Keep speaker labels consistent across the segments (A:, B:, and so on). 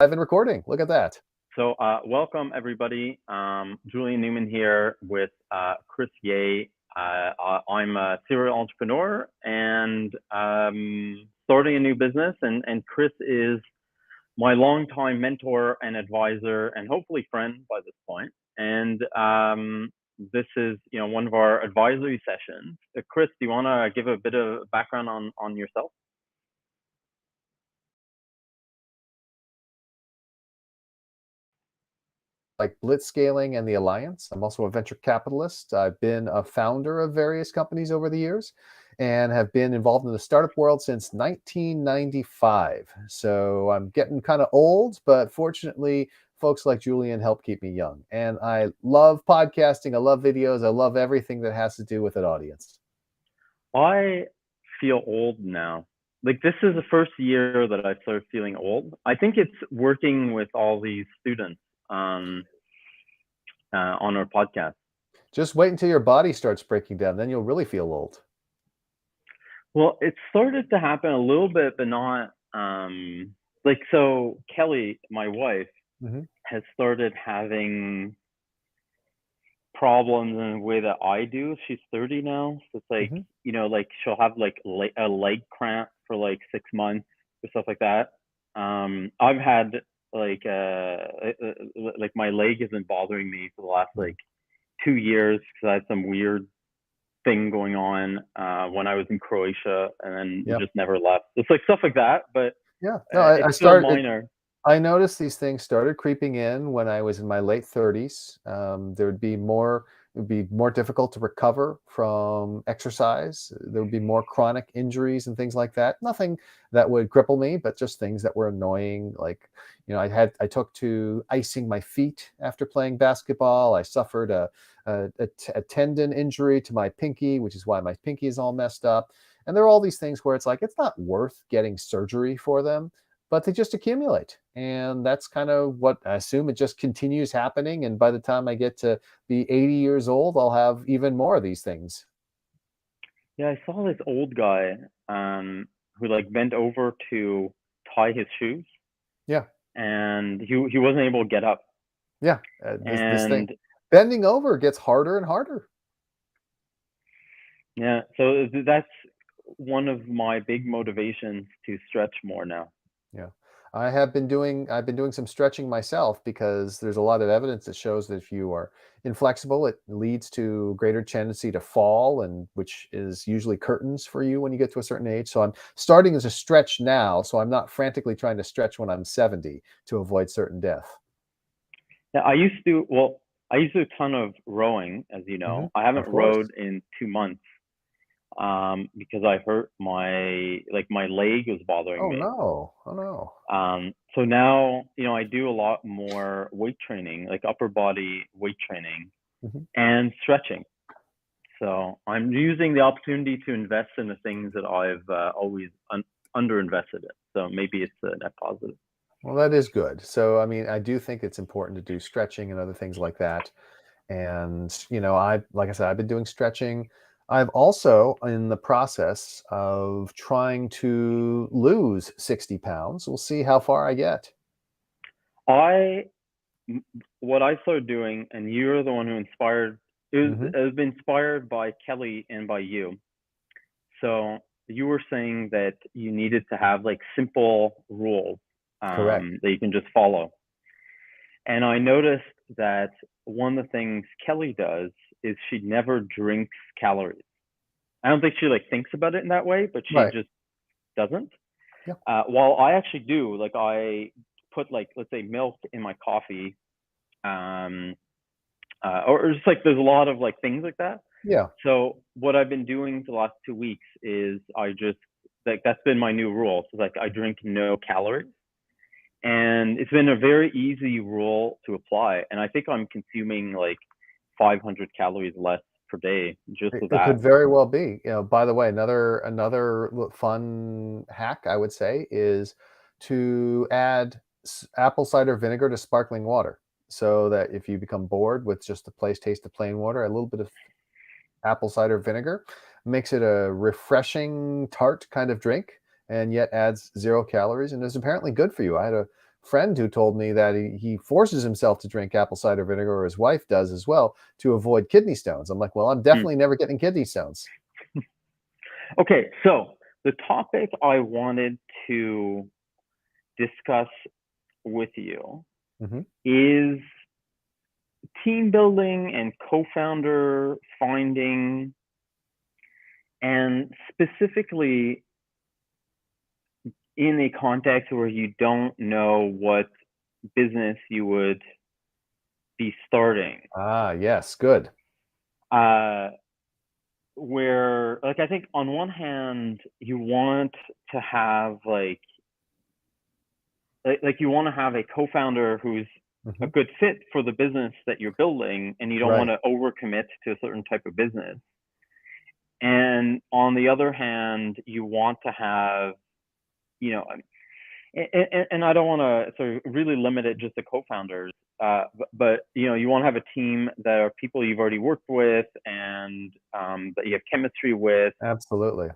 A: I've been recording. Look at that.
B: So welcome everybody. Julien Newman here with Chris Ye. I'm a serial entrepreneur and starting a new business. And Chris is my longtime mentor and advisor and hopefully friend by this point. And this is, one of our advisory sessions. Chris, do you want to give a bit of background on yourself?
A: Like Blitzscaling and the Alliance. I'm also a venture capitalist. I've been a founder of various companies over the years and have been involved in the startup world since 1995. So I'm getting kind of old, but fortunately, folks like Julien help keep me young. And I love podcasting. I love videos. I love everything that has to do with an audience.
B: I feel old now. Like this is the first year that I started feeling old. I think it's working with all these students on our podcast.
A: Just wait until your body starts breaking down. Then you'll really feel old.
B: Well, it started to happen a little bit, but not like so. Kelly, my wife, has started having problems in the way that I do. She's 30 now, so it's like like she'll have like a leg cramp for like 6 months or stuff like that. I've had like my leg has been bothering me for the last like 2 years because I had some weird thing going on when I was in Croatia and then just never left. It's like stuff like that, but
A: yeah, no,
B: it's still minor.
A: I noticed these things started creeping in when I was in my late 30s. It would be more difficult to recover from exercise. There would be more chronic injuries and things like that. Nothing that would cripple me, but just things that were annoying. Like, I took to icing my feet after playing basketball. I suffered a tendon injury to my pinky, which is why my pinky is all messed up. And there are all these things where it's like, it's not worth getting surgery for them, but they just accumulate. And that's kind of what I assume. It just continues happening. And by the time I get to be 80 years old, I'll have even more of these things.
B: Yeah, I saw this old guy who like bent over to tie his shoes.
A: Yeah.
B: And he wasn't able to get up.
A: Yeah. This thing, bending over gets harder and harder.
B: Yeah. So that's one of my big motivations to stretch more now.
A: Yeah. I've been doing some stretching myself because there's a lot of evidence that shows that if you are inflexible, it leads to greater tendency to fall, and which is usually curtains for you when you get to a certain age. So I'm starting as a stretch now, so I'm not frantically trying to stretch when I'm 70 to avoid certain death.
B: Yeah, I used to do a ton of rowing, as you know. I haven't rowed in 2 months because I hurt my leg was bothering me.
A: Oh no.
B: So now, I do a lot more weight training, like upper body weight training and stretching. So I'm using the opportunity to invest in the things that I've always underinvested in. So maybe it's a net positive.
A: Well, that is good. So, I mean, I do think it's important to do stretching and other things like that. And, like I said, I've been doing stretching. I've also in the process of trying to lose 60 pounds. We'll see how far I get.
B: What I started doing, and you're the one who inspired, it has been inspired by Kelly and by you. So you were saying that you needed to have like simple rules that you can just follow. And I noticed that one of the things Kelly does is she never drinks calories. I don't think she like thinks about it in that way, but she just doesn't.
A: Yeah.
B: While I actually do, like I put like, let's say milk in my coffee, or just like there's a lot of like things like that.
A: Yeah.
B: So what I've been doing for the last 2 weeks is I just like that's been my new rule. So like I drink no calories. And it's been a very easy rule to apply. And I think I'm consuming like 500 calories less per day just with that.
A: It could very well be. By the way, another fun hack I would say is to add apple cider vinegar to sparkling water, so that if you become bored with just the taste of plain water, a little bit of apple cider vinegar makes it a refreshing tart kind of drink, and yet adds 0 calories and is apparently good for you. I had a friend who told me that he forces himself to drink apple cider vinegar, or his wife does as well, to avoid kidney stones. I'm like, well, I'm definitely never getting kidney stones.
B: Okay, so the topic I wanted to discuss with you is team building and co-founder finding, and specifically in a context where you don't know what business you would be starting.
A: Ah, yes, good.
B: Where, like, I think on one hand, you want to have like you want to have a co-founder who's a good fit for the business that you're building, and you don't want to overcommit to a certain type of business. And on the other hand, you want to have, you know, and I don't want to sort of really limit it just to co-founders, but you know, you want to have a team that are people you've already worked with and that you have chemistry with.
A: Absolutely.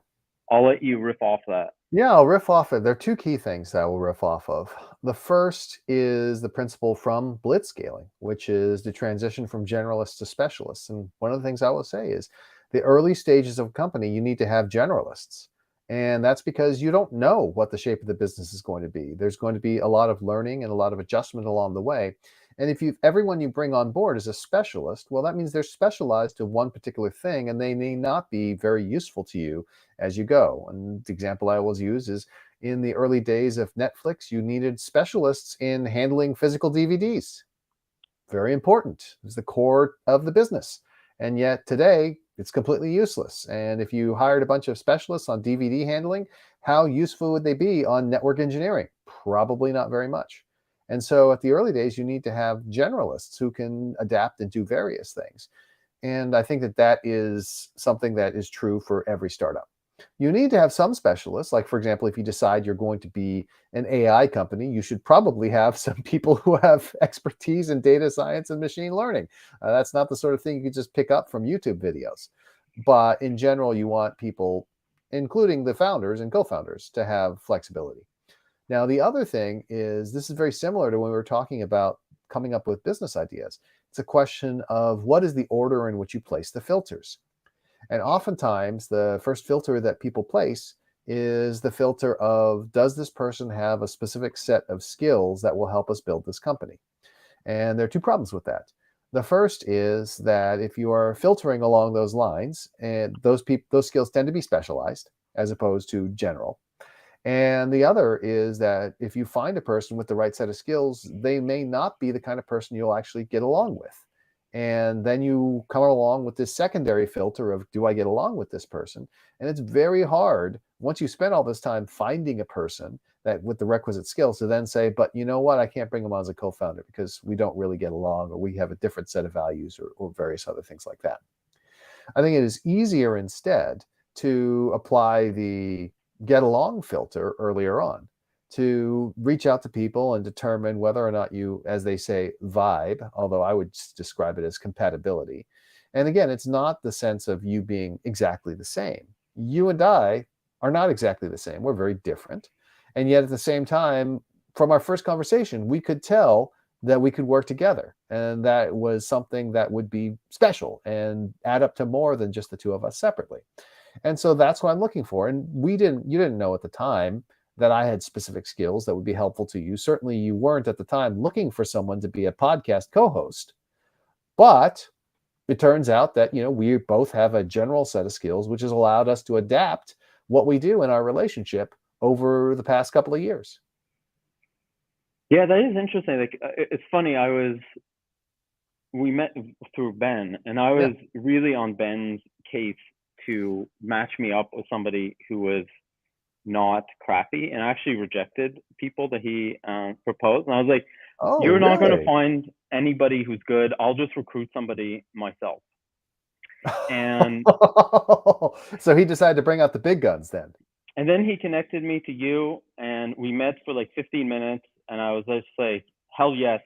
B: I'll let you riff off that.
A: Yeah, I'll riff off it. There are two key things that we'll riff off of. The first is the principle from Blitzscaling, which is the transition from generalists to specialists. And one of the things I will say is the early stages of a company, you need to have generalists. And that's because you don't know what the shape of the business is going to be. There's going to be a lot of learning and a lot of adjustment along the way. And if everyone you bring on board is a specialist, well, that means they're specialized to one particular thing, and they may not be very useful to you as you go. And the example I always use is in the early days of Netflix, you needed specialists in handling physical DVDs. Very important. It's the core of the business. And yet today, it's completely useless. And if you hired a bunch of specialists on DVD handling, how useful would they be on network engineering? Probably not very much. And so at the early days, you need to have generalists who can adapt and do various things. And I think that that is something that is true for every startup. You need to have some specialists, like, for example, if you decide you're going to be an AI company, you should probably have some people who have expertise in data science and machine learning. That's not the sort of thing you could just pick up from YouTube videos. But in general, you want people, including the founders and co-founders, to have flexibility. Now, the other thing is, this is very similar to when we were talking about coming up with business ideas. It's a question of what is the order in which you place the filters. And oftentimes, the first filter that people place is the filter of, does this person have a specific set of skills that will help us build this company? And there are two problems with that. The first is that if you are filtering along those lines, and those skills tend to be specialized as opposed to general. And the other is that if you find a person with the right set of skills, they may not be the kind of person you'll actually get along with. And then you come along with this secondary filter of, do I get along with this person? And it's very hard, once you spend all this time finding a person that with the requisite skills, to then say, but you know what, I can't bring them on as a co-founder because we don't really get along, or we have a different set of values, or various other things like that. I think it is easier instead to apply the get along filter earlier on, to reach out to people and determine whether or not you, as they say, vibe, although I would describe it as compatibility. And again, it's not the sense of you being exactly the same. You and I are not exactly the same. We're very different. And yet at the same time, from our first conversation, we could tell that we could work together. And that was something that would be special and add up to more than just the two of us separately. And so that's what I'm looking for. And you didn't know at the time that I had specific skills that would be helpful to you. Certainly you weren't at the time looking for someone to be a podcast co-host. But it turns out that, we both have a general set of skills, which has allowed us to adapt what we do in our relationship over the past couple of years.
B: Yeah, that is interesting. Like, it's funny. We met through Ben, and I was really on Ben's case to match me up with somebody who was not crappy, and actually rejected people that he proposed. And I was like,
A: oh,
B: you're not
A: really?
B: going to find anybody who's good. I'll just recruit somebody myself. And
A: so he decided to bring out the big guns then.
B: And then he connected me to you, and we met for like 15 minutes, and I was just like, hell yes.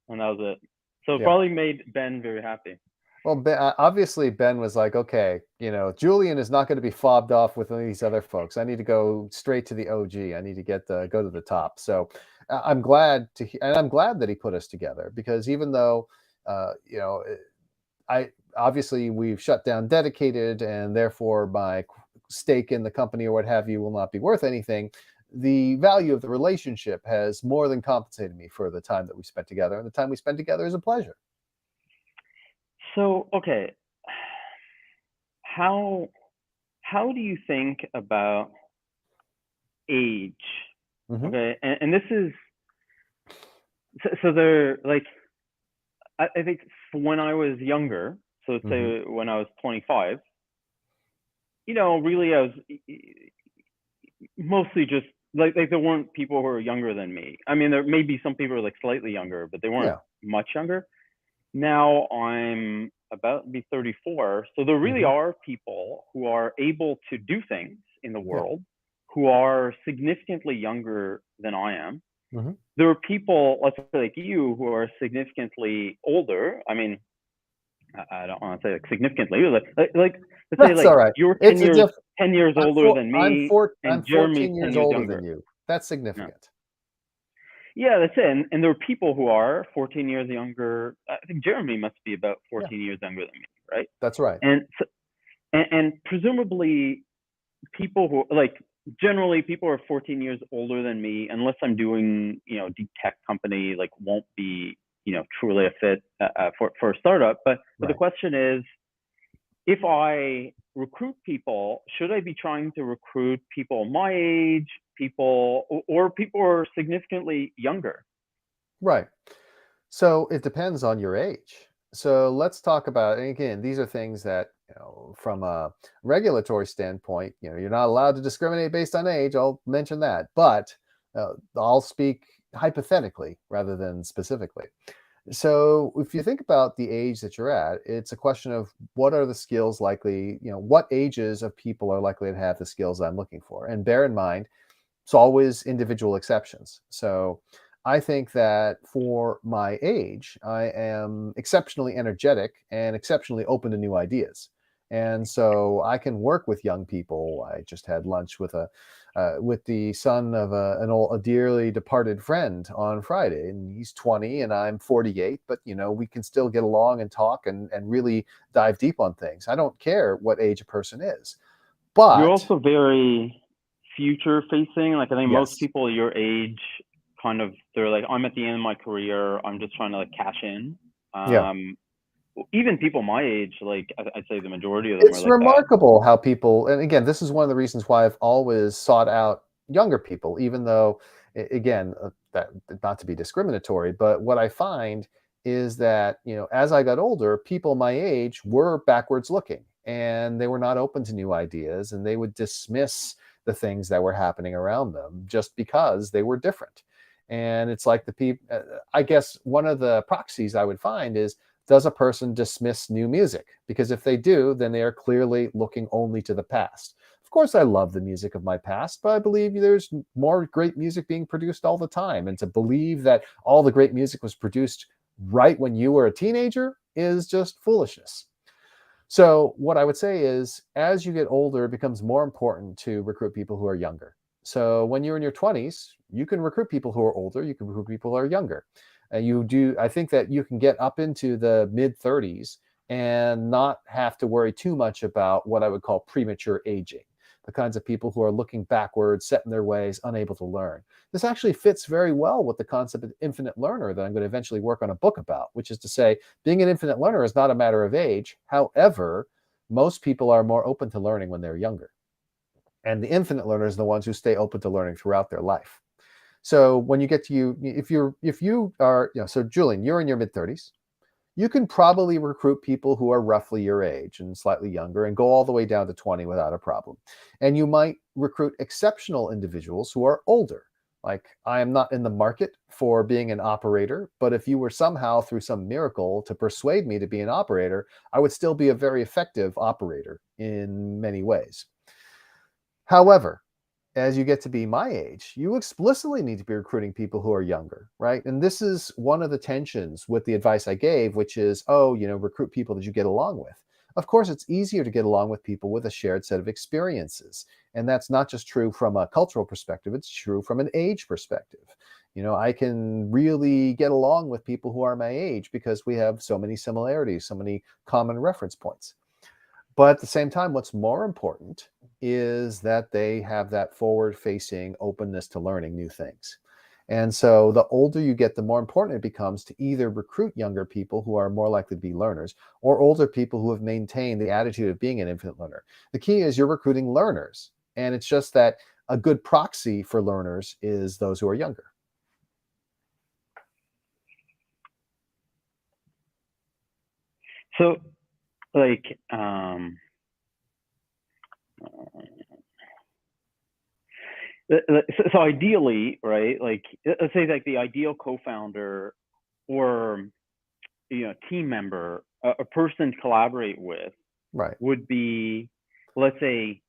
B: And that was it. So it probably made Ben very happy.
A: Well, obviously Ben was like, okay, Julien is not going to be fobbed off with any of these other folks. I need to go straight to the OG. I need to go to the top. So I'm glad and I'm glad that he put us together, because even though, I obviously we've shut down Dedicated, and therefore my stake in the company or what have you will not be worth anything. The value of the relationship has more than compensated me for the time that we spent together, and the time we spent together is a pleasure.
B: So, okay, how do you think about age?
A: Mm-hmm.
B: Okay, and this is so they're like, I think when I was younger, so let's
A: Mm-hmm.
B: say when I was 25, really I was mostly just like there weren't people who were younger than me. I mean, there may be some people who are like slightly younger, but they weren't
A: Yeah.
B: much younger. Now I'm about to be 34, so there really
A: Mm-hmm.
B: are people who are able to do things in the
A: Yeah.
B: world who are significantly younger than I am.
A: Mm-hmm.
B: There are people, let's say like you, who are significantly older. I mean, I don't want to say like significantly, like let's say
A: That's
B: like
A: all right.
B: you're
A: It's a diff.
B: 10 years older than me,
A: I'm
B: and Jeremy's
A: 14
B: 10
A: years
B: years
A: older than
B: younger.
A: you. That's
B: Yeah.
A: significant.
B: Yeah, that's it. And there are people who are 14 years younger. I think Jeremy must be about
A: Yeah,
B: 14 years younger than me, right?
A: that's right.
B: And so, and presumably people who like generally people who are 14 years older than me, unless I'm doing deep tech company, like won't be truly a fit for a startup. But the
A: Right.
B: question is, if I recruit people, should I be trying to recruit people my age, people or people who are significantly younger?
A: Right. So it depends on your age. So let's talk about, and again, these are things that, from a regulatory standpoint, you're not allowed to discriminate based on age. I'll mention that. But I'll speak hypothetically rather than specifically. So if you think about the age that you're at, it's a question of what are the skills likely, what ages of people are likely to have the skills I'm looking for. And bear in mind, it's always individual exceptions. So I think that for my age, I am exceptionally energetic and exceptionally open to new ideas. And so I can work with young people. I just had lunch with the son of a dearly departed friend on Friday, and he's 20 and I'm 48. But we can still get along and talk and really dive deep on things. I don't care what age a person is,
B: You're
A: but
B: also very future facing. Like I think most
A: yes,
B: people your age kind of they're like, I'm at the end of my career. I'm just trying to like cash in.
A: yeah.
B: Even people my age, like I'd say the majority of them are
A: It's
B: like that.
A: remarkable how people, and again, this is one of the reasons why I've always sought out younger people, even though, again, that not to be discriminatory, but what I find is that, as I got older, people my age were backwards looking and they were not open to new ideas, and they would dismiss the things that were happening around them just because they were different. And it's like the people, I guess one of the proxies I would find is, does a person dismiss new music? Because if they do, then they are clearly looking only to the past. Of course, I love the music of my past, but I believe there's more great music being produced all the time. And to believe that all the great music was produced right when you were a teenager is just foolishness. So, what I would say is, as you get older, it becomes more important to recruit people who are younger. So, when you're in your 20s, you can recruit people who are older, you can recruit people who are younger. I think that you can get up into the mid 30s and not have to worry too much about what I would call premature aging, the kinds of people who are looking backwards, set in their ways, unable to learn. This actually fits very well with the concept of infinite learner that I'm going to eventually work on a book about, which is to say, being an infinite learner is not a matter of age. However, most people are more open to learning when they're younger. And the infinite learners are the ones who stay open to learning throughout their life. So when you get to if you are, so Julien, you're in your mid 30s, you can probably recruit people who are roughly your age and slightly younger and go all the way down to 20 without a problem. And you might recruit exceptional individuals who are older. Like, I am not in the market for being an operator, but if you were somehow through some miracle to persuade me to be an operator, I would still be a very effective operator in many ways. However, as you get to be my age, you explicitly need to be recruiting people who are younger, right? And this is one of the tensions with the advice I gave, which is, oh, recruit people that you get along with. Of course, it's easier to get along with people with a shared set of experiences. And that's not just true from a cultural perspective, it's true from an age perspective. I can really get along with people who are my age because we have so many similarities, so many common reference points. But at the same time, what's more important is that they have that forward facing openness to learning new things. And so the older you get, the more important it becomes to either recruit younger people who are more likely to be learners or older people who have maintained the attitude of being an infinite learner. The key is you're recruiting learners. And it's just that a good proxy for learners is those who are younger.
B: So, like, so ideally, right? Like, let's say like the ideal co-founder or team member, a person to collaborate with,
A: Right.
B: would be, let's say,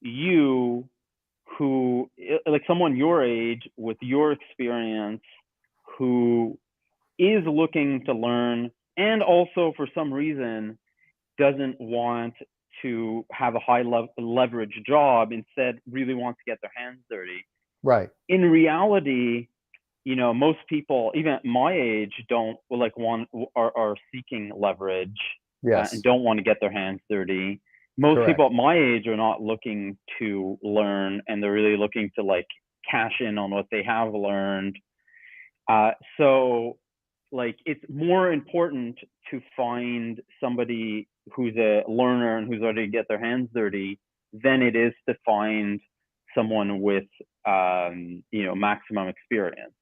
B: you, who, like someone your age with your experience, who is looking to learn and also for some reason doesn't want to have a high leverage job, instead really wants to get their hands dirty.
A: Right.
B: In reality, most people, even at my age, don't are seeking leverage, and
A: Yes.
B: don't want to get their hands dirty. Most
A: Correct.
B: people at my age are not looking to learn, and they're really looking to like cash in on what they have learned. So like it's more important to find somebody who's a learner and who's ready to get their hands dirty than it is to find someone with maximum experience.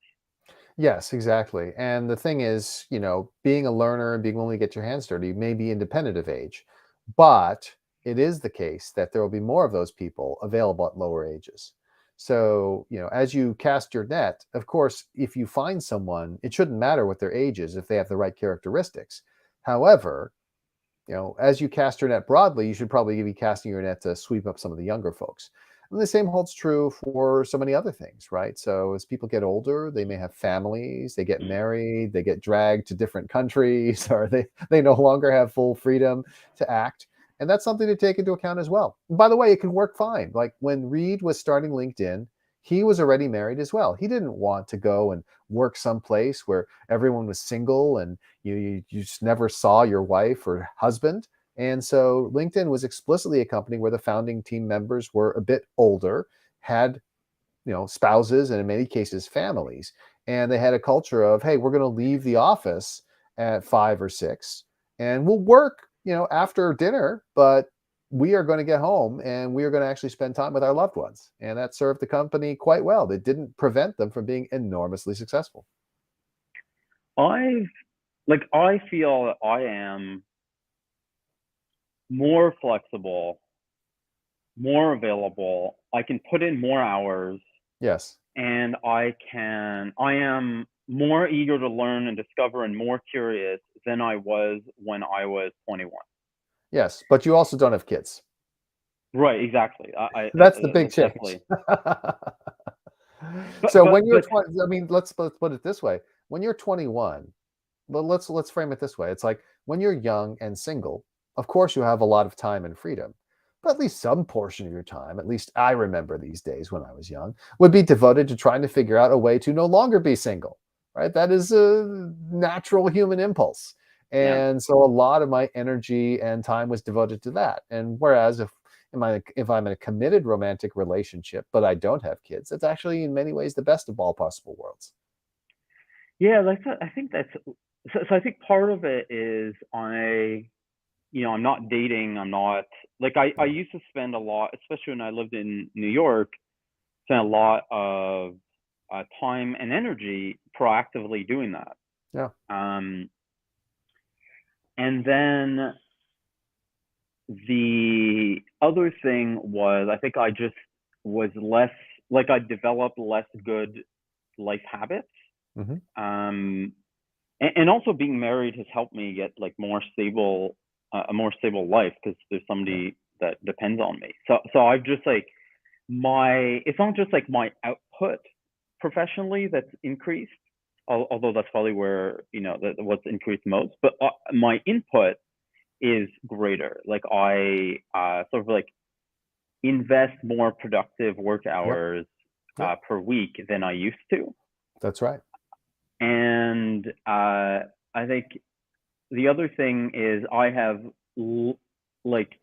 A: Yes, exactly. And the thing is, being a learner and being willing to get your hands dirty may be independent of age, but it is the case that there will be more of those people available at lower ages. So, as you cast your net, of course, if you find someone, it shouldn't matter what their age is if they have the right characteristics. However, as you cast your net broadly, you should probably be casting your net to sweep up some of the younger folks. And the same holds true for so many other things, right? So as people get older, they may have families, they get married, they get dragged to different countries, or they no longer have full freedom to act. And that's something to take into account as well. And by the way, it can work fine. Like when Reid was starting LinkedIn, he was already married as well. He didn't want to go and work someplace where everyone was single and you just never saw your wife or husband. And so LinkedIn was explicitly a company where the founding team members were a bit older, had spouses, and in many cases families, and they had a culture of, hey, we're going to leave the office at 5 or 6 and we'll work after dinner, but we are going to get home and we are going to actually spend time with our loved ones. And that served the company quite well. It didn't prevent them from being enormously successful.
B: I feel that I am more flexible, more available. I can put in more hours,
A: Yes.
B: and I am more eager to learn and discover and more curious than I was when I was 21.
A: Yes, but you also don't have kids.
B: Right, exactly.
A: That's the big
B: That's
A: change.
B: definitely. But
A: So
B: but
A: when you're
B: but
A: 20, I mean, let's put it this way. When you're 21, well, let's frame it this way. It's like when you're young and single, of course you have a lot of time and freedom. But at least some portion of your time, at least I remember these days when I was young, would be devoted to trying to figure out a way to no longer be single. Right? That is a natural human impulse.
B: yeah.
A: And so a lot of my energy and time was devoted to that. And whereas if I'm in a committed romantic relationship, but I don't have kids, it's actually in many ways the best of all possible worlds.
B: Yeah, I think that's so I think part of it is I'm not dating. I'm not like I used to spend a lot, especially when I lived in New York, spent a lot of time and energy proactively doing that.
A: Yeah.
B: Um, and then the other thing was, I think I just was less, like I developed less good life habits.
A: Mm-hmm.
B: And also being married has helped me get like a more stable life because there's
A: Yeah.
B: somebody that depends on me. So I've just like it's not just like my output professionally that's increased, although that's probably where, what's increased most, but my input is greater. Like I sort of like invest more productive work
A: Yep.
B: hours
A: Yep.
B: per week than I used to.
A: That's right.
B: And I think the other thing is I have like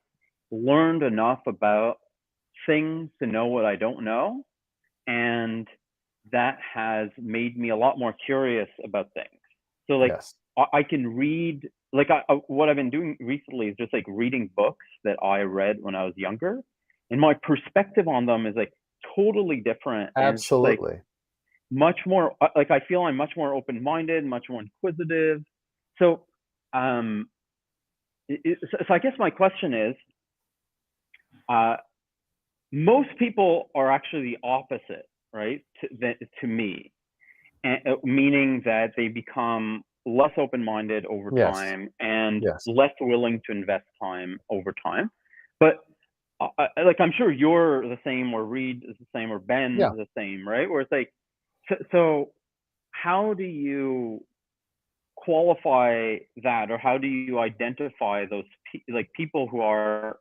B: learned enough about things to know what I don't know, and that has made me a lot more curious about things. So like
A: Yes.
B: I can read, like what I've been doing recently is just like reading books that I read when I was younger, and my perspective on them is like totally different, and it's just like
A: Absolutely.
B: much more like I feel I'm much more open-minded, much more inquisitive. So um so I guess my question is, uh most people are actually the opposite, right? To me, and, meaning that they become less open-minded over
A: Yes.
B: time and
A: Yes.
B: less willing to invest time over time. But like I'm sure you're the same, or Reid is the same, or
A: Yeah.
B: Ben's the same, right? Where it's like, so how do you qualify that, or how do you identify those like people who are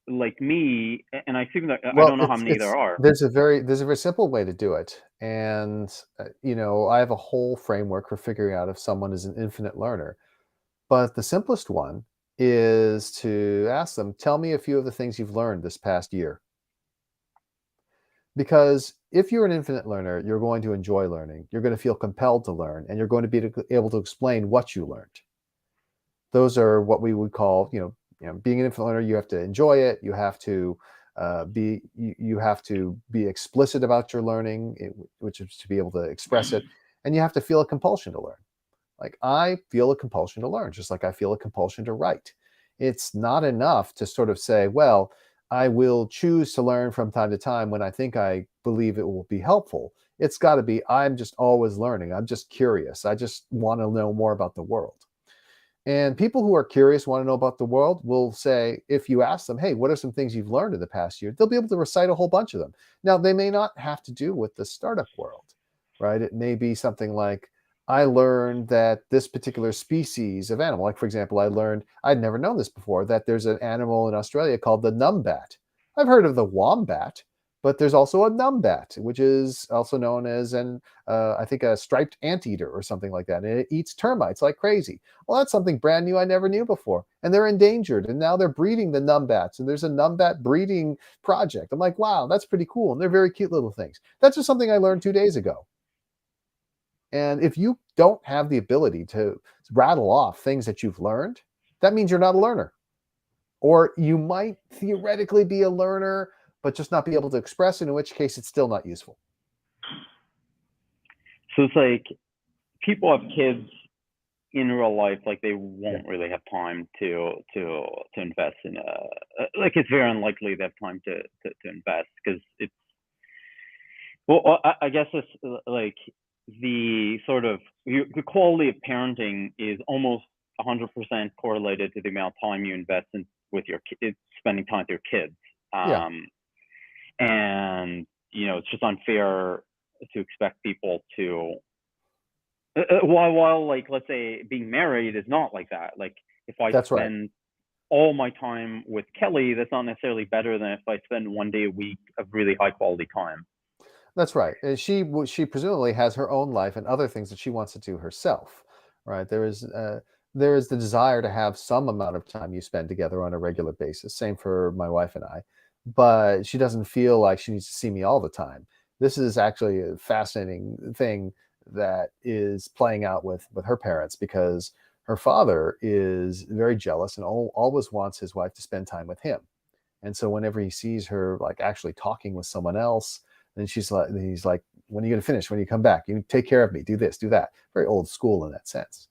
B: like me? And I assume that I
A: Well,
B: don't know how many there are.
A: there's a very simple way to do it, and I have a whole framework for figuring out if someone is an infinite learner. But the simplest one is to ask them, "Tell me a few of the things you've learned this past year." Because if you're an infinite learner, you're going to enjoy learning. You're going to feel compelled to learn, and you're going to be able to explain what you learned. Those are what we would call, being an infinite learner. You have to enjoy it. You have to you have to be explicit about your learning, which is to be able to express it, and you have to feel a compulsion to learn. Like I feel a compulsion to learn, just like I feel a compulsion to write. It's not enough to sort of say, well, I will choose to learn from time to time when I believe it will be helpful. It's got to be, I'm just always learning. I'm just curious. I just want to know more about the world. And people who are curious, want to know about the world, will say, if you ask them, hey, what are some things you've learned in the past year? They'll be able to recite a whole bunch of them. Now, they may not have to do with the startup world, right? It may be something like, I learned that this particular species of animal, like for example, I'd never known this before, that there's an animal in Australia called the numbat. I've heard of the wombat, but there's also a numbat, which is also known as I think a striped anteater or something like that. And it eats termites like crazy. Well, that's something brand new I never knew before. And they're endangered. And now they're breeding the numbats. And there's a numbat breeding project. I'm like, wow, that's pretty cool. And they're very cute little things. That's just something I learned 2 days ago. And if you don't have the ability to rattle off things that you've learned, that means you're not a learner. Or you might theoretically be a learner, but just not be able to express it, in which case it's still not useful.
B: So it's like people have kids in real life, like they won't really have time to invest in like it's very unlikely they have time to invest, because it's, well, I guess it's like the sort of the quality of parenting is almost 100% correlated to the amount of time you invest in with your kids, spending time with your kids.
A: Yeah,
B: And it's just unfair to expect people to while like, let's say being married is not like that. Like if I
A: that's right.
B: spend all my time with Kelly, that's not necessarily better than if I spend 1 day a week of really high quality time.
A: That's right. And she presumably has her own life and other things that she wants to do herself, right? There is the desire to have some amount of time you spend together on a regular basis. Same for my wife and I, but she doesn't feel like she needs to see me all the time. This is actually a fascinating thing that is playing out with her parents, because her father is very jealous and always wants his wife to spend time with him. And so whenever he sees her like actually talking with someone else, then he's like, when are you going to finish? When you come back, you take care of me, do this, do that. Very old school in that sense.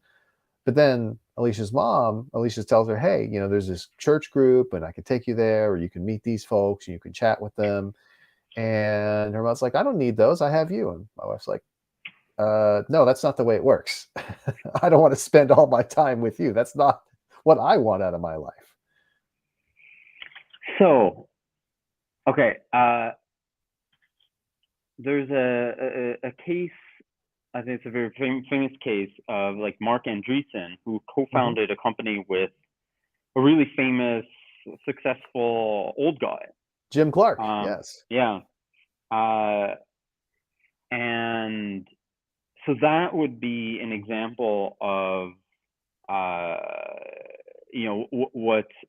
A: But then Alicia tells her, hey, there's this church group and I can take you there, or you can meet these folks and you can chat with them. And her mom's like, I don't need those. I have you. And my wife's like, no, that's not the way it works. I don't want to spend all my time with you. That's not what I want out of my life.
B: So, okay. there's a case. I think it's a very famous case of like Mark Andreessen, who co-founded a company with a really famous, successful old guy.
A: Jim Clark, yes.
B: Yeah. And so that would be an example of,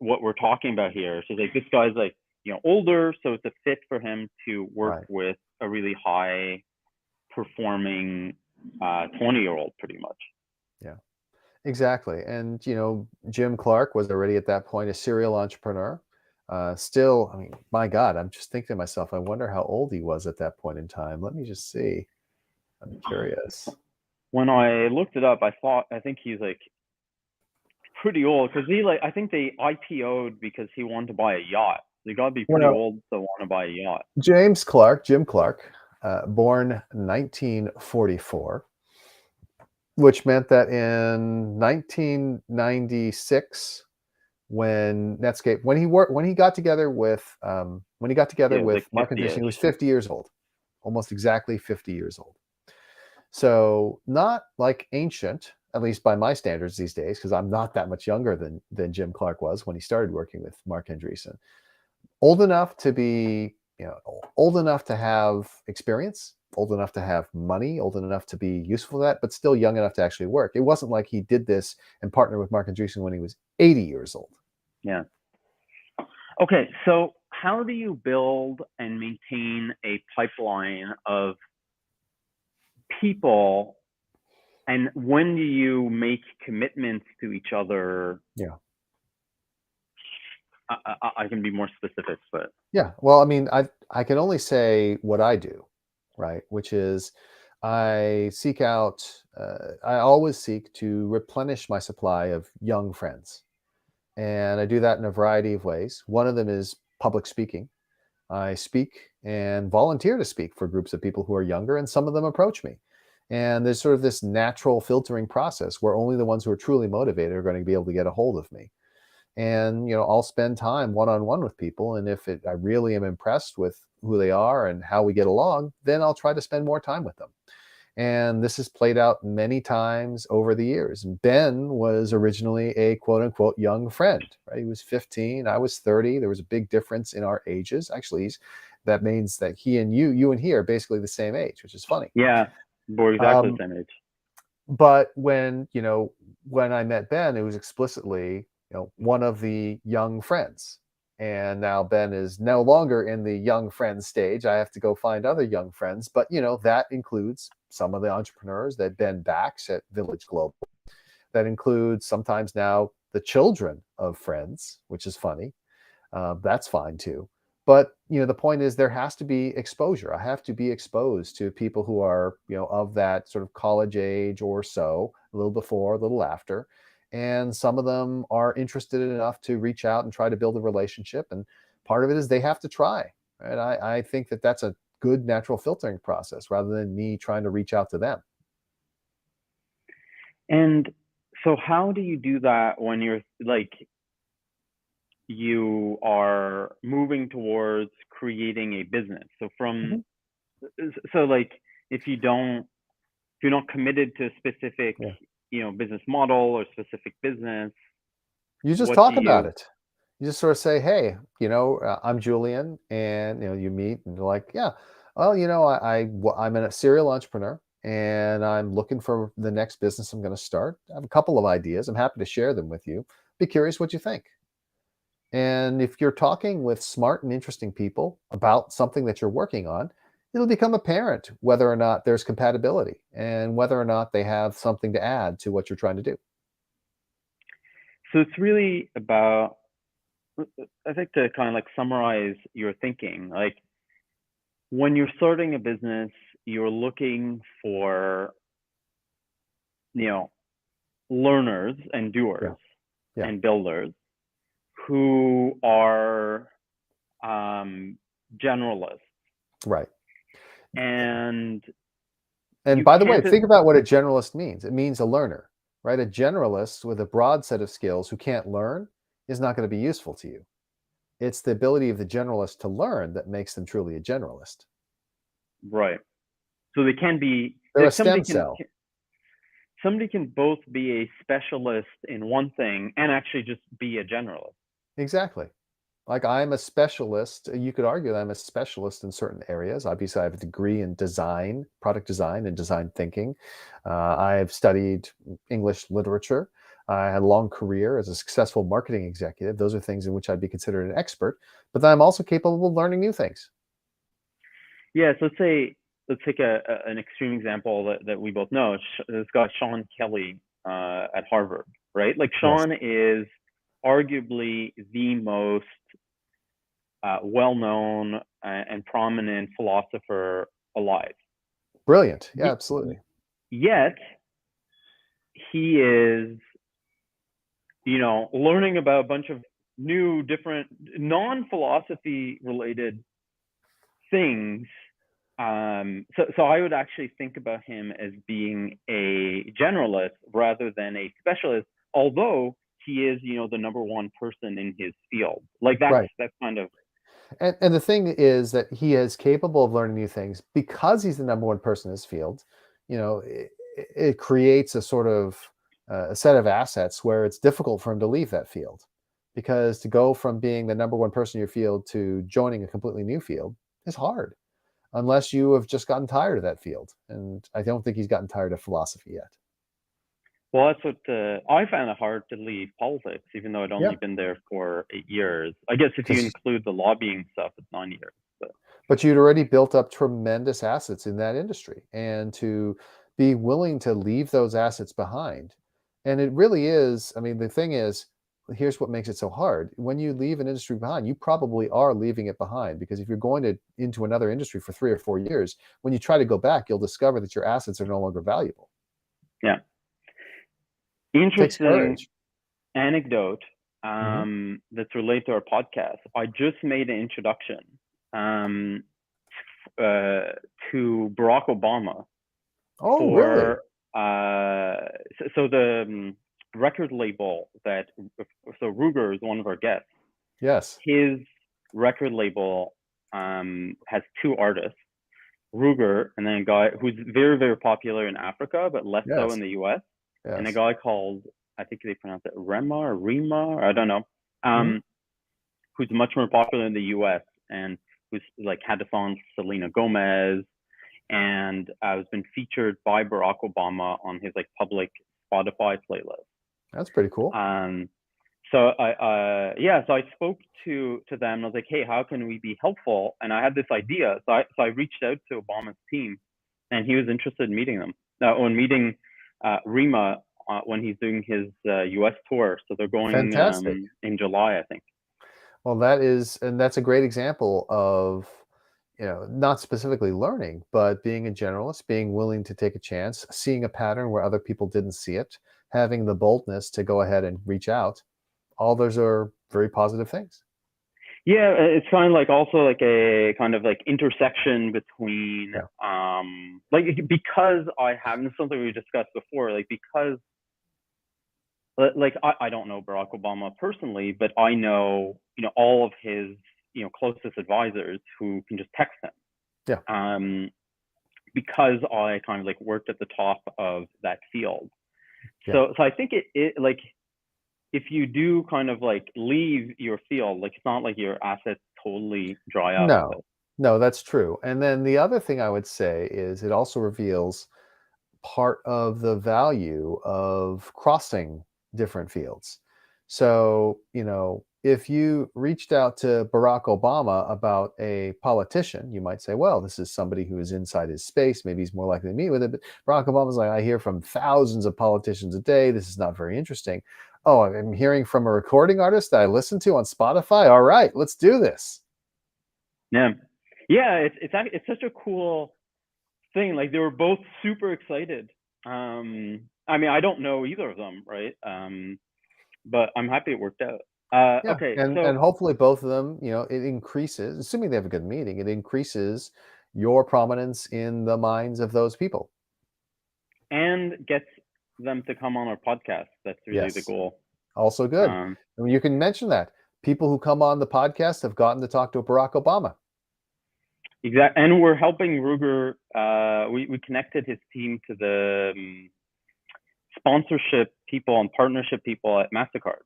B: what we're talking about here. So like this guy's like, older, so it's a fit for him to work with a really high performing 20-year-old pretty much.
A: Yeah, exactly. And, Jim Clark was already at that point a serial entrepreneur. Still, I mean, my God, I'm just thinking to myself, I wonder how old he was at that point in time. Let me just see. I'm curious.
B: When I looked it up, I think he's like pretty old because I think they IPO'd because he wanted to buy a yacht. You got to be pretty old to want to buy a yacht.
A: Jim Clark, born 1944, which meant that in 1996, when Netscape, when he got together with Mark Andreessen, he was 50 years old, almost exactly 50 years old. So not like ancient, at least by my standards these days, because I'm not that much younger than Jim Clark was when he started working with Mark Andreessen. Old enough to be, old enough to have experience, old enough to have money, old enough to be useful for that, but still young enough to actually work. It wasn't like he did this and partnered with Mark Andreessen when he was 80 years old.
B: Yeah. Okay, so how do you build and maintain a pipeline of people, and when do you make commitments to each other?
A: Yeah.
B: I can be more specific, but
A: yeah. Well, I mean, I can only say what I do, right? Which is I seek out, I always seek to replenish my supply of young friends. And I do that in a variety of ways. One of them is public speaking. I speak and volunteer to speak for groups of people who are younger, and some of them approach me. And there's sort of this natural filtering process where only the ones who are truly motivated are going to be able to get a hold of me. And, I'll spend time one-on-one with people. And if I really am impressed with who they are and how we get along, then I'll try to spend more time with them. And this has played out many times over the years. Ben was originally a quote unquote young friend, right? He was 15, I was 30. There was a big difference in our ages. Actually, that means that he and you and he are basically the same age, which is funny.
B: Yeah, we're exactly the same age.
A: But when I met Ben, it was explicitly, one of the young friends. And now Ben is no longer in the young friends stage. I have to go find other young friends. But, that includes some of the entrepreneurs that Ben backs at Village Global. That includes sometimes now the children of friends, which is funny. That's fine too. But, the point is there has to be exposure. I have to be exposed to people who are, of that sort of college age or so, a little before, a little after. And some of them are interested enough to reach out and try to build a relationship. And part of it is they have to try. Right? I think that that's a good natural filtering process rather than me trying to reach out to them.
B: And so how do you do that when you're like, you are moving towards creating a business? So like if you're not committed to a specific, business model or specific business,
A: you just talk about it. You just sort of say, hey, I'm Julien, and, you meet and you're like, yeah, well, I'm a serial entrepreneur and I'm looking for the next business I'm going to start. I have a couple of ideas. I'm happy to share them with you. Be curious what you think. And if you're talking with smart and interesting people about something that you're working on, it'll become apparent whether or not there's compatibility and whether or not they have something to add to what you're trying to do.
B: So it's really about, I think, to kind of like summarize your thinking, like when you're starting a business, you're looking for, learners and doers and builders who are generalists.
A: Right.
B: And
A: by the way, think about what a generalist means. It means a learner, right? A generalist with a broad set of skills who can't learn is not going to be useful to you. It's the ability of the generalist to learn that makes them truly a generalist.
B: Right. So they can be
A: They're
B: like
A: a stem cell.
B: somebody can both be a specialist in one thing and actually just be a generalist.
A: Exactly. Like I'm a specialist. You could argue that I'm a specialist in certain areas. Obviously, I have a degree in design, product design, and design thinking. I've studied English literature. I had a long career as a successful marketing executive. Those are things in which I'd be considered an expert. But then I'm also capable of learning new things.
B: Yeah. So let's take an extreme example that we both know. This guy Sean Kelly at Harvard, right? Like
A: Yes.
B: Sean is arguably the most well-known and prominent philosopher alive.
A: Brilliant. Yeah,
B: Y-
A: absolutely.
B: Yet he is, learning about a bunch of new, different, non-philosophy related things. So I would actually think about him as being a generalist rather than a specialist, although he is, the number one person in his field. Like
A: Right.
B: that's kind of.
A: And the thing is that he is capable of learning new things because he's the number one person in his field. It creates a sort of a set of assets where it's difficult for him to leave that field, because to go from being the number one person in your field to joining a completely new field is hard, unless you have just gotten tired of that field. And I don't think he's gotten tired of philosophy yet.
B: Well, that's what I found it hard to leave politics, even though I'd only
A: Yeah,
B: been there for 8 years. I guess if you
A: because
B: include the lobbying stuff, it's 9 years.
A: but you'd already built up tremendous assets in that industry, and to be willing to leave those assets behind. And it really is, I mean, the thing is, here's what makes it so hard. When you leave an industry behind, you probably are leaving it behind, because if you're going to into another industry for 3 or 4 years, when you try to go back, you'll discover that your assets are no longer valuable.
B: Yeah.
A: It takes
B: Interesting
A: courage.
B: anecdote
A: Hmm.
B: that's related to our podcast. I just made an introduction um, to Barack Obama
A: Oh, really?
B: for so the record label that so Ruger is one of our guests.
A: Yes.
B: His record label has two artists, Ruger, and then a guy who's very, very popular in Africa, but less so in
A: Yes.
B: the US, and a
A: Yes.
B: guy called, I think they pronounce it Rema or Rima, or I don't know,
A: Hmm.
B: who's much more popular in the US and who's like had a song Selena Gomez and has been featured by Barack Obama on his like public Spotify playlist.
A: That's pretty cool.
B: So so I spoke to them and I was like, hey, how can we be helpful? And I had this idea, so I reached out to Obama's team, and he was interested in meeting them. When meeting Rima when he's doing his U.S. tour, so they're going
A: Fantastic.
B: in July, I think.
A: Well, that's a great example of, not specifically learning, but being a generalist, being willing to take a chance, seeing a pattern where other people didn't see it, having the boldness to go ahead and reach out. All those are very positive things.
B: Yeah, it's kind of like also like a kind of like intersection between
A: Yeah.
B: like because I haven't something we discussed before, like because like I don't know Barack Obama personally, but I know all of his closest advisors who can just text him.
A: Yeah.
B: Because I kind of like worked at the top of that field.
A: Yeah.
B: So I think it like if you do kind of like leave your field, like it's not like your assets totally dry up. But
A: No, no, that's true. And then the other thing I would say is it also reveals part of the value of crossing different fields. So, if you reached out to Barack Obama about a politician, you might say, well, this is somebody who is inside his space. Maybe he's more likely to meet with it. But Barack Obama's like, I hear from thousands of politicians a day. This is not very interesting. Oh, I'm hearing from a recording artist that I listen to on Spotify. All right, let's do this.
B: yeah, yeah, it's such a cool thing. Like they were both super excited. I mean, I don't know either of them, right? But I'm happy it worked out.
A: Yeah,
B: Okay,
A: and
B: so
A: hopefully both of them, it increases, assuming they have a good meeting, it increases your prominence in the minds of those people.
B: and gets them to come on our podcast. That's really the
A: Yes,
B: goal.
A: also good.
B: Um,
A: I mean, you can mention that people who come on the podcast have gotten to talk to Barack Obama.
B: Exactly. And we're helping Ruger. We connected his team to the sponsorship people and partnership people at MasterCard.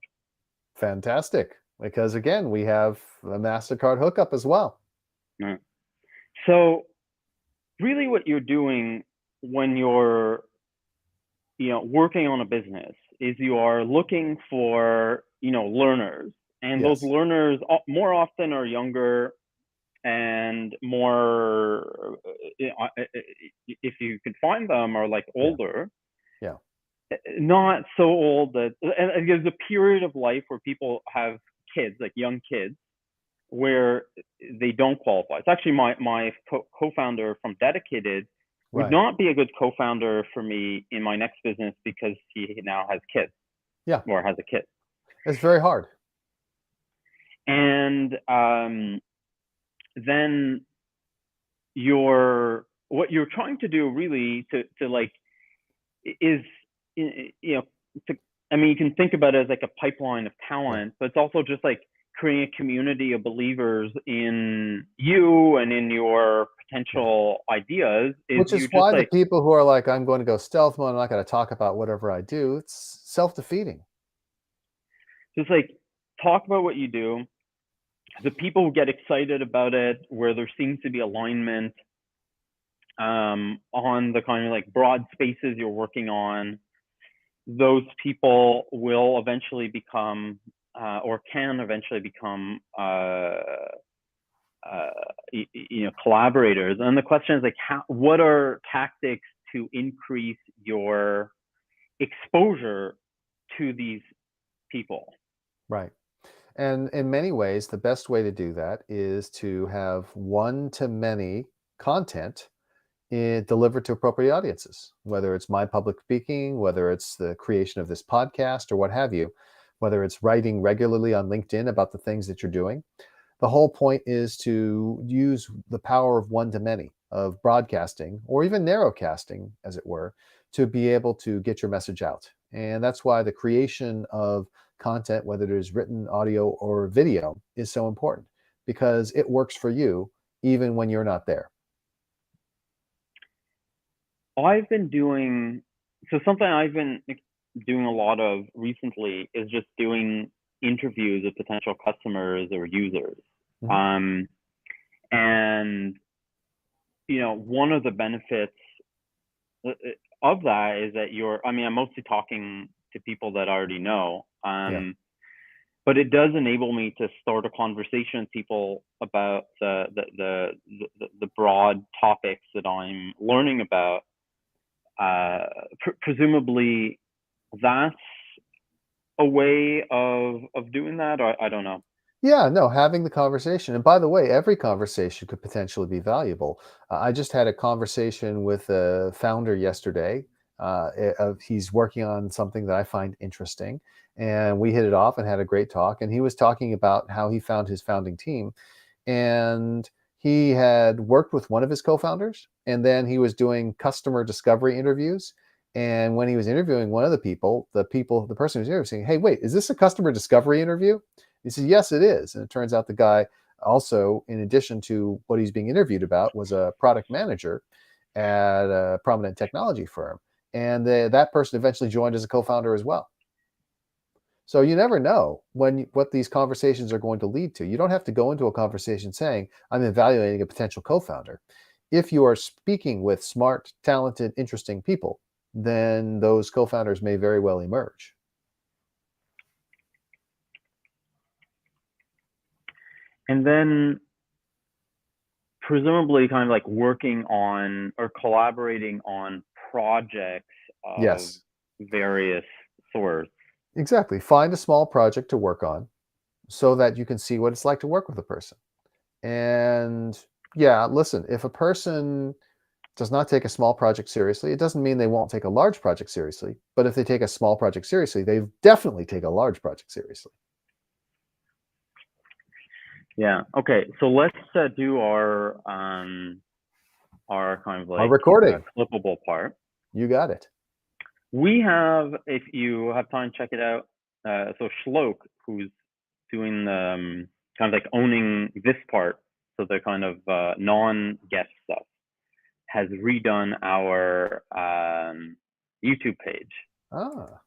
A: Fantastic. Because again, we have a MasterCard hookup as well.
B: Yeah. So really what you're doing when you're working on a business is you are looking for learners, and those
A: Yes.
B: learners more often are younger and more if you can find them are like
A: Yeah.
B: older,
A: Yeah.
B: not so old that, and there's a period of life where people have kids, like young kids, where they don't qualify. It's actually my co-founder from Dedicated would
A: Right.
B: not be a good co-founder for me in my next business because he now has kids
A: Yeah.
B: or has a kid.
A: It's very hard.
B: And then what you're trying to do really to like is to, I mean, you can think about it as like a pipeline of
A: Yeah.
B: talent, but it's also just like creating a community of believers in you and in your
A: Yeah.
B: potential ideas. Is
A: Which
B: you
A: is
B: just
A: why the
B: like
A: people who are like, I'm going to go stealth mode, I'm not going to talk about whatever I do, it's self-defeating.
B: just like talk about what you do. The people who get excited about it, where there seems to be alignment on the kind of like broad spaces you're working on, those people will eventually become or can eventually become collaborators. And the question is like, what are tactics to increase your exposure to these people?
A: Right. And in many ways, the best way to do that is to have one-to-many content delivered to appropriate audiences, whether it's my public speaking, whether it's the creation of this podcast or what have you, whether it's writing regularly on LinkedIn about the things that you're doing. The whole point is to use the power of one-to-many, of broadcasting, or even narrowcasting, as it were, to be able to get your message out. And that's why the creation of content, whether it is written, audio, or video, is so important, because it works for you even when you're not there.
B: I've been doing something I've been doing a lot of recently is just doing interviews with potential customers or users.
A: Mhm.
B: Um, and one of the benefits uh, of that is that I'm mostly talking to people that I already know.
A: Yeah.
B: But it does enable me to start a conversation with people about the broad topics that I'm learning about. Presumably, that's a way of doing that, or I don't know.
A: Yeah, no, having the conversation. And by the way, every conversation could potentially be valuable. I just had a conversation with a founder yesterday. He's working on something that I find interesting. And we hit it off and had a great talk. And he was talking about how he found his founding team. And he had worked with one of his co-founders, and then he was doing customer discovery interviews. And when he was interviewing one of the person who was interviewing, hey, wait, is this a customer discovery interview? He said, yes, it is. And it turns out the guy also, in addition to what he's being interviewed about, was a product manager at a prominent technology firm. And that person eventually joined as a co-founder as well. So you never know what these conversations are going to lead to. You don't have to go into a conversation saying, I'm evaluating a potential co-founder. If you are speaking with smart, talented, interesting people, then those co-founders may very well emerge.
B: And then presumably kind of like working on or collaborating on projects of
A: Yes,
B: various sorts.
A: exactly. Find a small project to work on so that you can see what it's like to work with a person. And yeah, listen, if a person does not take a small project seriously, it doesn't mean they won't take a large project seriously. But if they take a small project seriously, they definitely take a large project seriously.
B: Yeah. Okay. So let's do our kind of
A: Our
B: like
A: recording,
B: clippable part.
A: you got it.
B: We have, if you have time, check it out. So Shlok, who's doing the kind of like owning this part, so the kind of non-guest stuff, has redone our YouTube page.
A: Ah.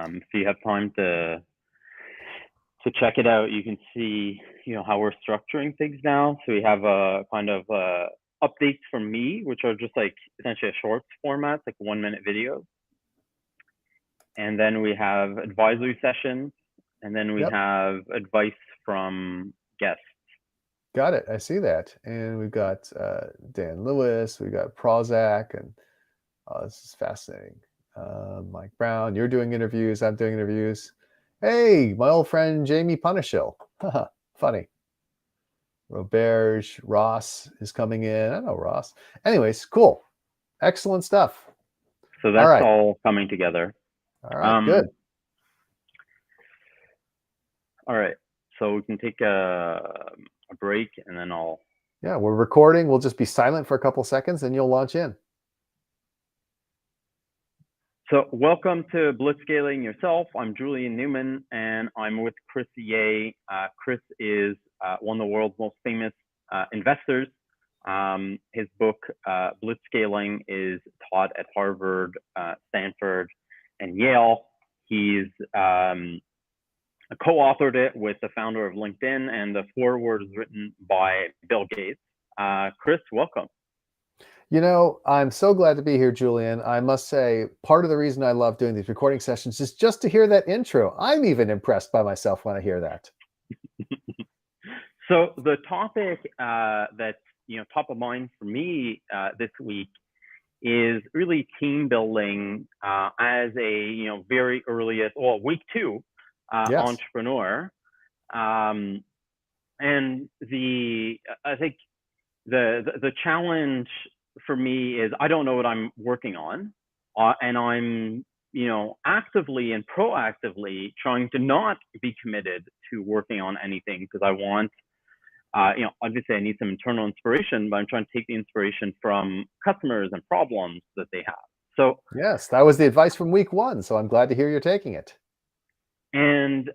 B: If you have time to check it out, you can see, how we're structuring things now. So we have a kind of updates from me, which are just like essentially a shorts format, like 1-minute videos. And then we have advisory sessions, and then we have advice from guests.
A: Got it. I see that. And we've got Dan Lewis, we've got Prozac, and this is fascinating. Mike Brown, you're doing interviews, I'm doing interviews. Hey, my old friend Jamie Punishill. Funny. Roberge, Ross is coming in. I know Ross. Anyways, cool. Excellent stuff.
B: So that's all coming together.
A: All right, good.
B: All right. So we can take a break, and then I'll...
A: Yeah, we're recording. We'll just be silent for a couple seconds, and you'll launch in.
B: So welcome to Blitzscaling Yourself. I'm Julien Newman, and I'm with Chris Ye. Chris is one of the world's most famous investors. His book, Blitzscaling, is taught at Harvard, Stanford, and Yale. He's co-authored it with the founder of LinkedIn, and the foreword is written by Bill Gates. Chris, welcome.
A: I'm so glad to be here, Julien. I must say, part of the reason I love doing these recording sessions is just to hear that intro. I'm even impressed by myself when I hear that.
B: So the topic that's top of mind for me this week is really team building as a very earliest, week 2 entrepreneur. And I think the challenge for me is I don't know what I'm working on, and I'm actively and proactively trying to not be committed to working on anything, because I want obviously I need some internal inspiration, but I'm trying to take the inspiration from customers and problems that they have. So
A: yes, that was the advice from week 1, so I'm glad to hear you're taking it.
B: And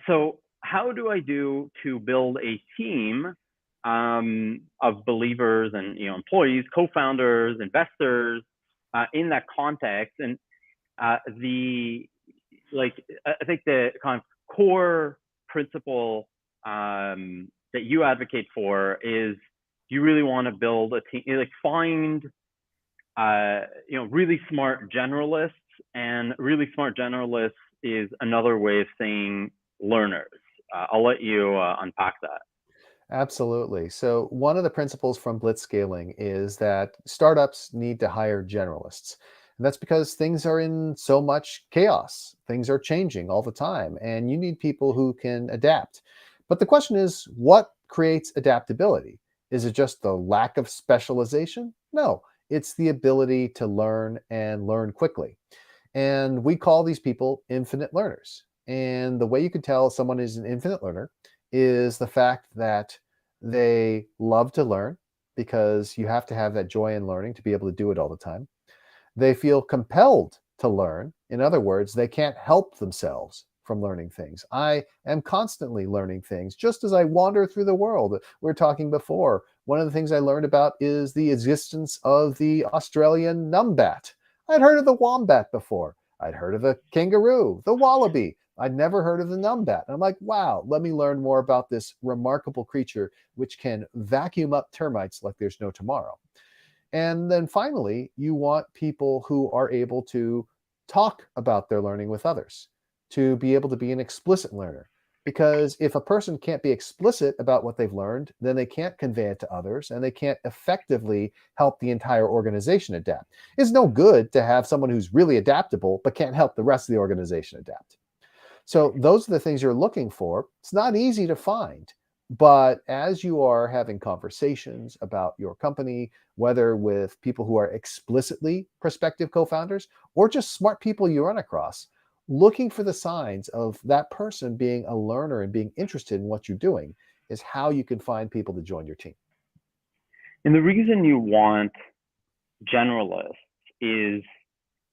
B: so how do I do to build a team of believers and employees, co-founders, investors in that context? And I think the kind of core principle that you advocate for is you really want to build a team, find really smart generalists, and really smart generalists is another way of saying learners. I'll let you unpack that.
A: Absolutely. So one of the principles from Blitzscaling is that startups need to hire generalists. And that's because things are in so much chaos. Things are changing all the time, and you need people who can adapt. But the question is, what creates adaptability? Is it just the lack of specialization? No, it's the ability to learn and learn quickly. And we call these people infinite learners. And the way you can tell someone is an infinite learner is the fact that they love to learn, because you have to have that joy in learning to be able to do it all the time. They feel compelled to learn. In other words, they can't help themselves from learning things. I am constantly learning things just as I wander through the world. We were talking before. One of the things I learned about is the existence of the Australian numbat. I'd heard of the wombat before. I'd heard of the kangaroo, the wallaby. I'd never heard of the numbat. And I'm like, wow, let me learn more about this remarkable creature which can vacuum up termites like there's no tomorrow. And then finally, you want people who are able to talk about their learning with others, to be able to be an explicit learner. Because if a person can't be explicit about what they've learned, then they can't convey it to others, and they can't effectively help the entire organization adapt. It's no good to have someone who's really adaptable, but can't help the rest of the organization adapt. So those are the things you're looking for. It's not easy to find, but as you are having conversations about your company, whether with people who are explicitly prospective co-founders or just smart people you run across, looking for the signs of that person being a learner and being interested in what you're doing is how you can find people to join your team.
B: And the reason you want generalists is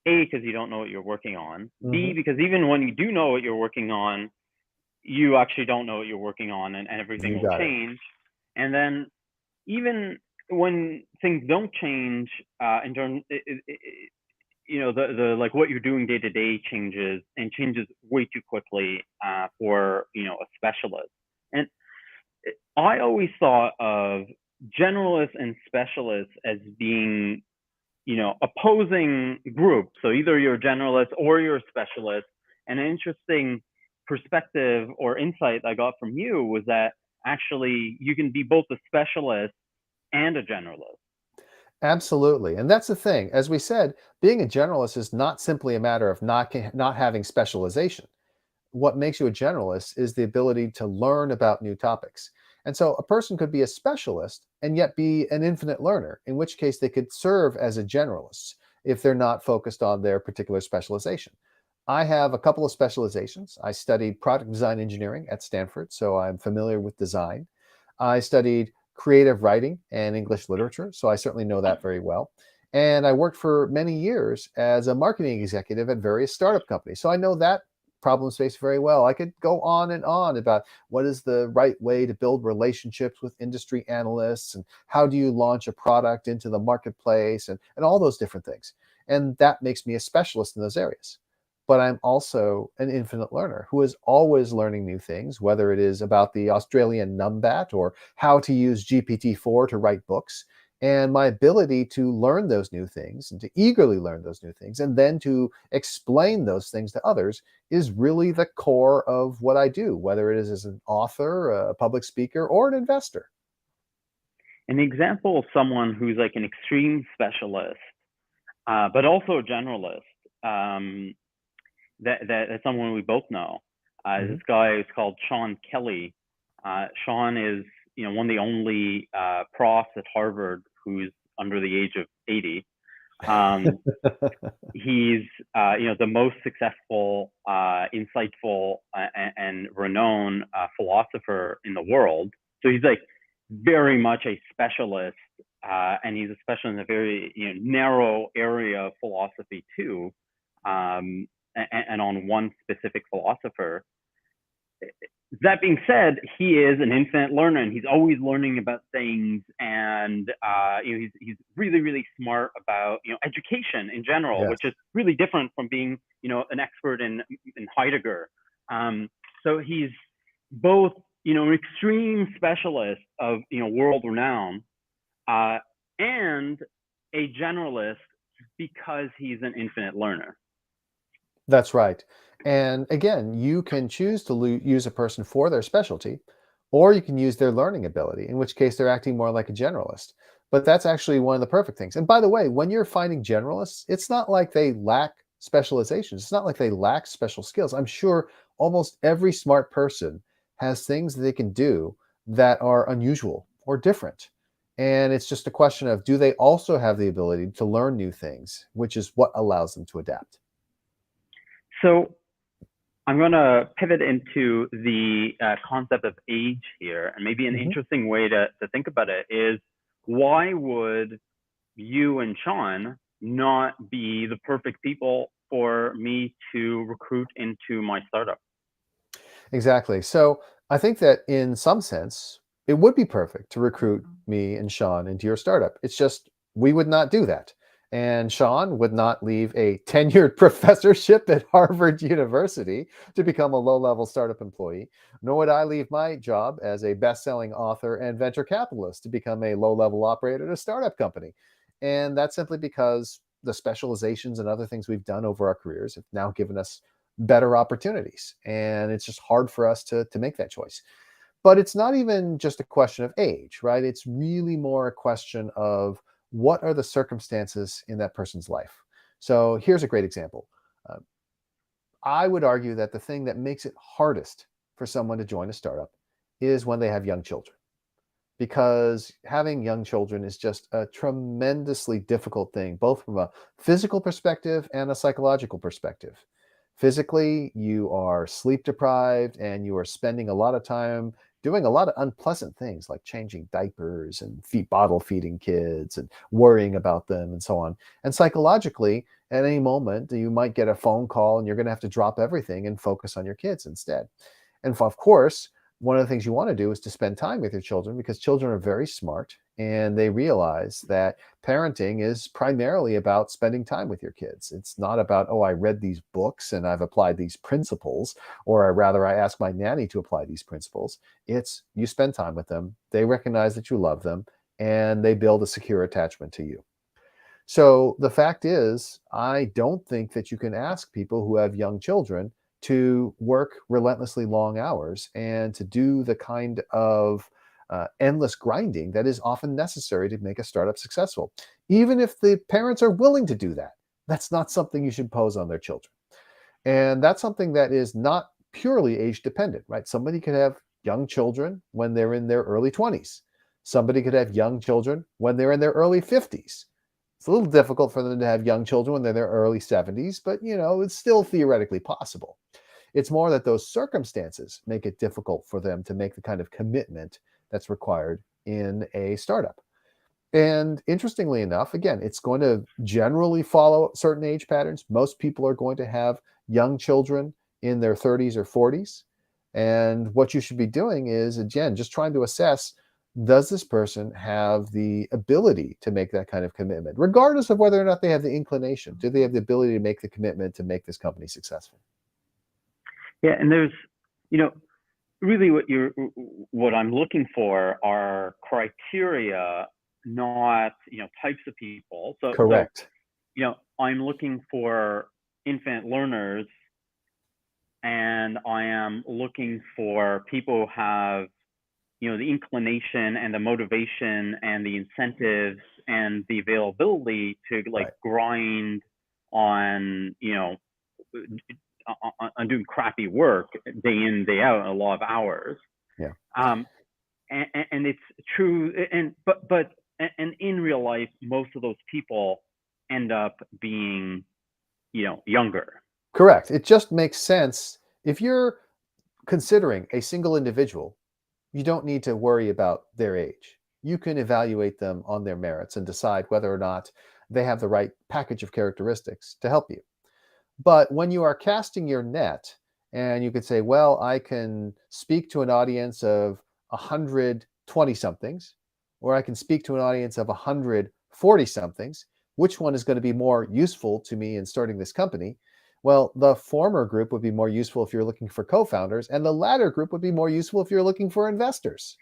B: A, because you don't know what you're working on. B, because even when you do know what you're working on, you actually don't know what you're working on, and everything will change. And then even when things don't change in terms, the like what you're doing day to day changes and changes way too quickly for a specialist. And I always thought of generalists and specialists as being opposing groups. So either you're a generalist or you're a specialist. And an interesting perspective or insight I got from you was that actually you can be both a specialist and a generalist.
A: Absolutely. And that's the thing. As we said, being a generalist is not simply a matter of not having specialization. What makes you a generalist is the ability to learn about new topics. And so a person could be a specialist and yet be an infinite learner, in which case they could serve as a generalist if they're not focused on their particular specialization. I have a couple of specializations. I studied product design engineering at Stanford, so I'm familiar with design. I studied creative writing and English literature, so I certainly know that very well. And I worked for many years as a marketing executive at various startup companies, so I know that problem space very well. I could go on and on about what is the right way to build relationships with industry analysts and how do you launch a product into the marketplace and all those different things. And that makes me a specialist in those areas. But I'm also an infinite learner who is always learning new things, whether it is about the Australian numbat or how to use GPT-4 to write books. And my ability to learn those new things and to eagerly learn those new things and then to explain those things to others is really the core of what I do, whether it is as an author, a public speaker, or an investor.
B: An example of someone who's like an extreme specialist, but also a generalist, that's someone we both know. This guy is called Sean Kelly. Sean is one of the only profs at Harvard who's under the age of 80. He's the most successful, insightful, and renowned philosopher in the world. So he's like very much a specialist, and he's a specialist in a very narrow area of philosophy too, and on one specific philosopher. That being said, he is an infinite learner, and he's always learning about things. And he's really, really smart about education in general,
A: Yes.
B: which is really different from being an expert in Heidegger. So he's both an extreme specialist of world renown, and a generalist because he's an infinite learner.
A: That's right. And again, you can choose to use a person for their specialty, or you can use their learning ability, in which case they're acting more like a generalist. But that's actually one of the perfect things. And by the way, when you're finding generalists, it's not like they lack specializations. It's not like they lack special skills. I'm sure almost every smart person has things that they can do that are unusual or different. And it's just a question of, do they also have the ability to learn new things, which is what allows them to adapt.
B: So I'm going to pivot into the concept of age here. And maybe an interesting way to think about it is, why would you and Sean not be the perfect people for me to recruit into my startup?
A: Exactly. So I think that in some sense, it would be perfect to recruit me and Sean into your startup. It's just we would not do that. And Sean would not leave a tenured professorship at Harvard University to become a low-level startup employee, nor would I leave my job as a best-selling author and venture capitalist to become a low-level operator at a startup company. And that's simply because the specializations and other things we've done over our careers have now given us better opportunities. And it's just hard for us to make that choice. But it's not even just a question of age, right? It's really more a question of what are the circumstances in that person's life. So here's a great example. I would argue that the thing that makes it hardest for someone to join a startup is when they have young children, because having young children is just a tremendously difficult thing, both from a physical perspective and a psychological perspective. Physically, you are sleep deprived and you are spending a lot of time doing a lot of unpleasant things like changing diapers and bottle feeding kids and worrying about them and so on. And psychologically, at any moment, you might get a phone call and you're going to have to drop everything and focus on your kids instead. And of course, one of the things you want to do is to spend time with your children, because children are very smart and they realize that parenting is primarily about spending time with your kids. It's not about, oh, I read these books and I've applied these principles, or I asked my nanny to apply these principles. It's you spend time with them, they recognize that you love them, and they build a secure attachment to you. So the fact is, I don't think that you can ask people who have young children to work relentlessly long hours and to do the kind of endless grinding that is often necessary to make a startup successful. Even if the parents are willing to do that, that's not something you should pose on their children. And that's something that is not purely age dependent, right? Somebody could have young children when they're in their early 20s. Somebody could have young children when they're in their early 50s. It's a little difficult for them to have young children when they're in their early 70s, but it's still theoretically possible. It's more that those circumstances make it difficult for them to make the kind of commitment that's required in a startup. And interestingly enough, again, it's going to generally follow certain age patterns. Most people are going to have young children in their 30s or 40s. And what you should be doing is, again, just trying to assess, does this person have the ability to make that kind of commitment, regardless of whether or not they have the inclination? Do they have the ability to make the commitment to make this company successful?
B: Yeah, and there's, really what I'm looking for are criteria, not types of people.
A: Correct.
B: I'm looking for infinite learners, and I am looking for people who have the inclination and the motivation and the incentives and the availability to grind on on doing crappy work day in, day out, a lot of hours.
A: Yeah.
B: And it's true. But in real life, most of those people end up being, younger.
A: Correct. It just makes sense. If you're considering a single individual, you don't need to worry about their age. You can evaluate them on their merits and decide whether or not they have the right package of characteristics to help you. But when you are casting your net, and you could say, well, I can speak to an audience of 120 somethings, or I can speak to an audience of 140 somethings, which one is going to be more useful to me in starting this company? Well, the former group would be more useful if you're looking for co-founders, and the latter group would be more useful if you're looking for investors.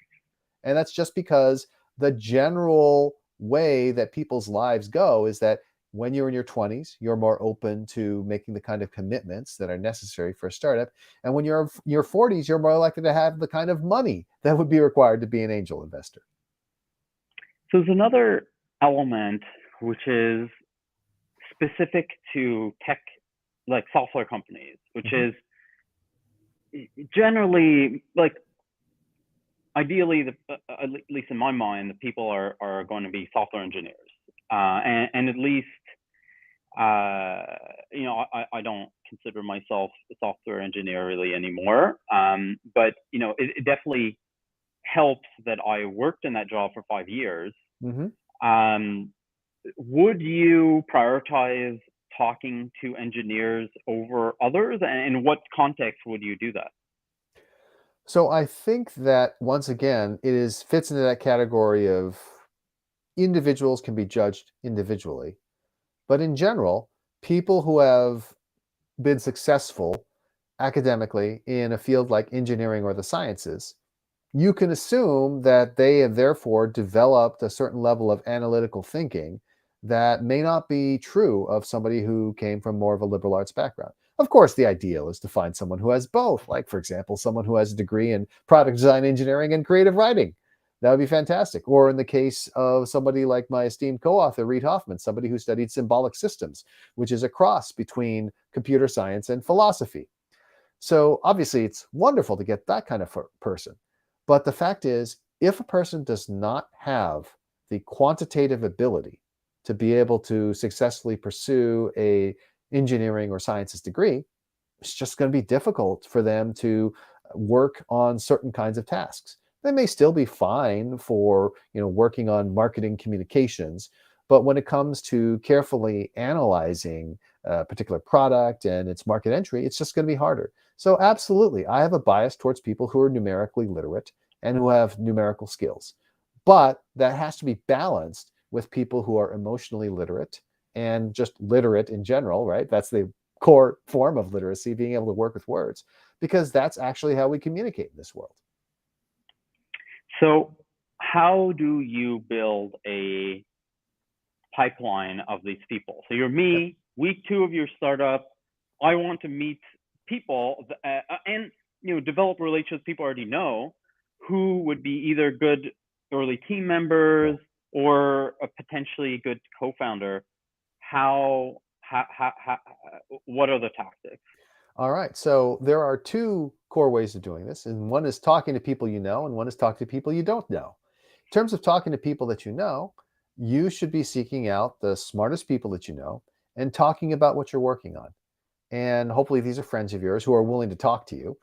A: And that's just because the general way that people's lives go is that when you're in your 20s, you're more open to making the kind of commitments that are necessary for a startup. And when you're in your 40s, you're more likely to have the kind of money that would be required to be an angel investor.
B: So there's another element which is specific to tech, like software companies, which is generally, like, ideally, at least in my mind, the people are going to be software engineers. And at least, I don't consider myself a software engineer really anymore. But it definitely helps that I worked in that job for 5 years. Would you prioritize talking to engineers over others, and in what context would you do that?
A: So I think that, once again, fits into that category of individuals can be judged individually. But in general, people who have been successful academically in a field like engineering or the sciences, you can assume that they have therefore developed a certain level of analytical thinking that may not be true of somebody who came from more of a liberal arts background. Of course, the ideal is to find someone who has both, like, for example, someone who has a degree in product design engineering and creative writing. That would be fantastic. Or in the case of somebody like my esteemed co-author, Reid Hoffman, somebody who studied symbolic systems, which is a cross between computer science and philosophy. So obviously, it's wonderful to get that kind of person. But the fact is, if a person does not have the quantitative ability to be able to successfully pursue a engineering or sciences degree, it's just going to be difficult for them to work on certain kinds of tasks. They may still be fine for working on marketing communications, but when it comes to carefully analyzing particular product and its market entry, it's just going to be harder. So absolutely, I have a bias towards people who are numerically literate and who have numerical skills. But that has to be balanced with people who are emotionally literate and just literate in general, right? That's the core form of literacy, being able to work with words, because that's actually how we communicate in this world.
B: So how do you build a pipeline of these people? So you're me, week 2 of your startup. I want to meet people and develop relationships with people I already know who would be either good early team members or a potentially good co-founder. What are the tactics?
A: All right. So there are 2 core ways of doing this. And one is talking to people you know, and one is talking to people you don't know. In terms of talking to people that you should be seeking out the smartest people that you know and talking about what you're working on. And hopefully these are friends of yours who are willing to talk to you.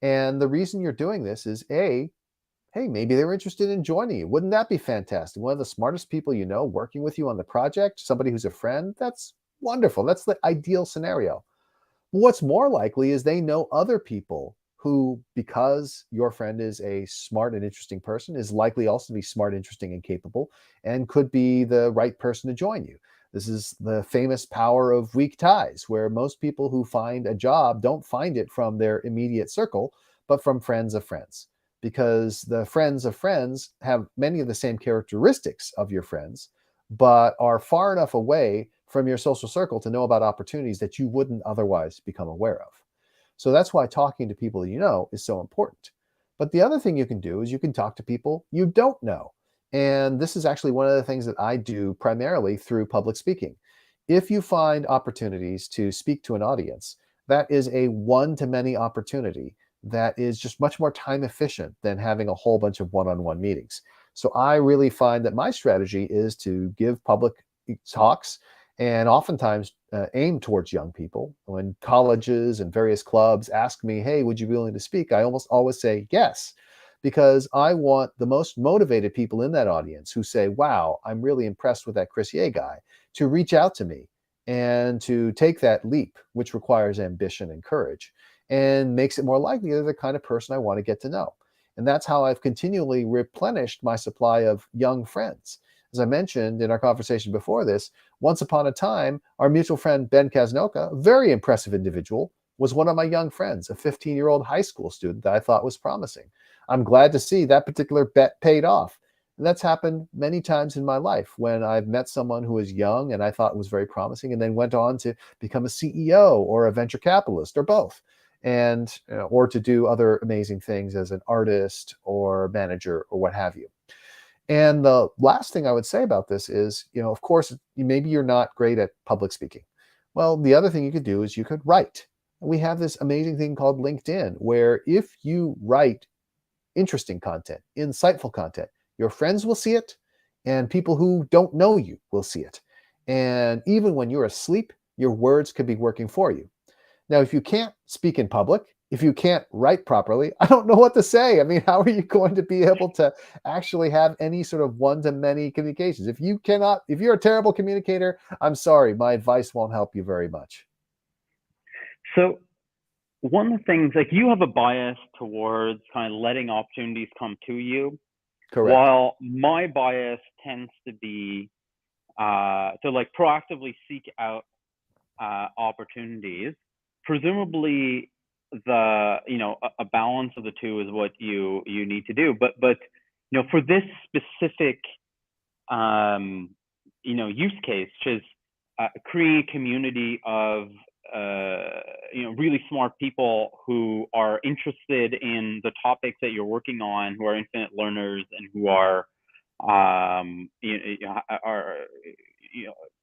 A: And the reason you're doing this is hey, maybe they're interested in joining you. Wouldn't that be fantastic? One of the smartest people you know working with you on the project, somebody who's a friend, that's wonderful. That's the ideal scenario. What's more likely is they know other people who, because your friend is a smart and interesting person, is likely also to be smart, interesting, and capable, and could be the right person to join you. This is the famous power of weak ties, where most people who find a job don't find it from their immediate circle, but from friends of friends. Because the friends of friends have many of the same characteristics of your friends, but are far enough away from your social circle to know about opportunities that you wouldn't otherwise become aware of. So that's why talking to people you know is so important. But the other thing you can do is you can talk to people you don't know. And this is actually one of the things that I do primarily through public speaking. If you find opportunities to speak to an audience, that is a one-to-many opportunity that is just much more time efficient than having a whole bunch of one-on-one meetings. So I really find that my strategy is to give public talks and oftentimes aim towards young people. When colleges and various clubs ask me, hey, would you be willing to speak? I almost always say yes, because I want the most motivated people in that audience who say, wow, I'm really impressed with that Chris Ye guy, to reach out to me and to take that leap, which requires ambition and courage and makes it more likely they're the kind of person I want to get to know. And that's how I've continually replenished my supply of young friends. As I mentioned in our conversation before this, once upon a time, our mutual friend Ben Kaznoka, a very impressive individual, was one of my young friends, a 15-year-old high school student that I thought was promising. I'm glad to see that particular bet paid off. And that's happened many times in my life when I've met someone who was young and I thought was very promising and then went on to become a CEO or a venture capitalist or both, and or to do other amazing things as an artist or manager or what have you. And the last thing I would say about this is, of course, maybe you're not great at public speaking. Well, the other thing you could do is you could write. We have this amazing thing called LinkedIn, where if you write interesting content, insightful content, your friends will see it, and people who don't know you will see it. And even when you're asleep, your words could be working for you. Now, if you can't speak in public, if you can't write properly, I don't know what to say. I mean, how are you going to be able to actually have any sort of one-to-many communications? If you're a terrible communicator, I'm sorry, my advice won't help you very much.
B: So one of the things, like, you have a bias towards kind of letting opportunities come to you.
A: Correct.
B: While my bias tends to be to like proactively seek out opportunities. Presumably a balance of the two is what you need to do. But for this specific use case, which is creating a community of really smart people who are interested in the topics that you're working on, who are infinite learners and who are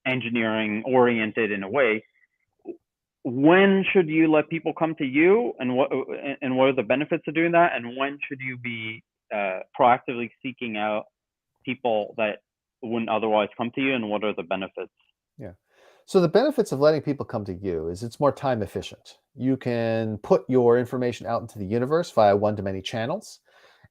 B: engineering oriented in a way. When should you let people come to you, and what are the benefits of doing that, and when should you be proactively seeking out people that wouldn't otherwise come to you, and what are the benefits?
A: Yeah. So the benefits of letting people come to you is it's more time efficient. You can put your information out into the universe via one-to-many channels,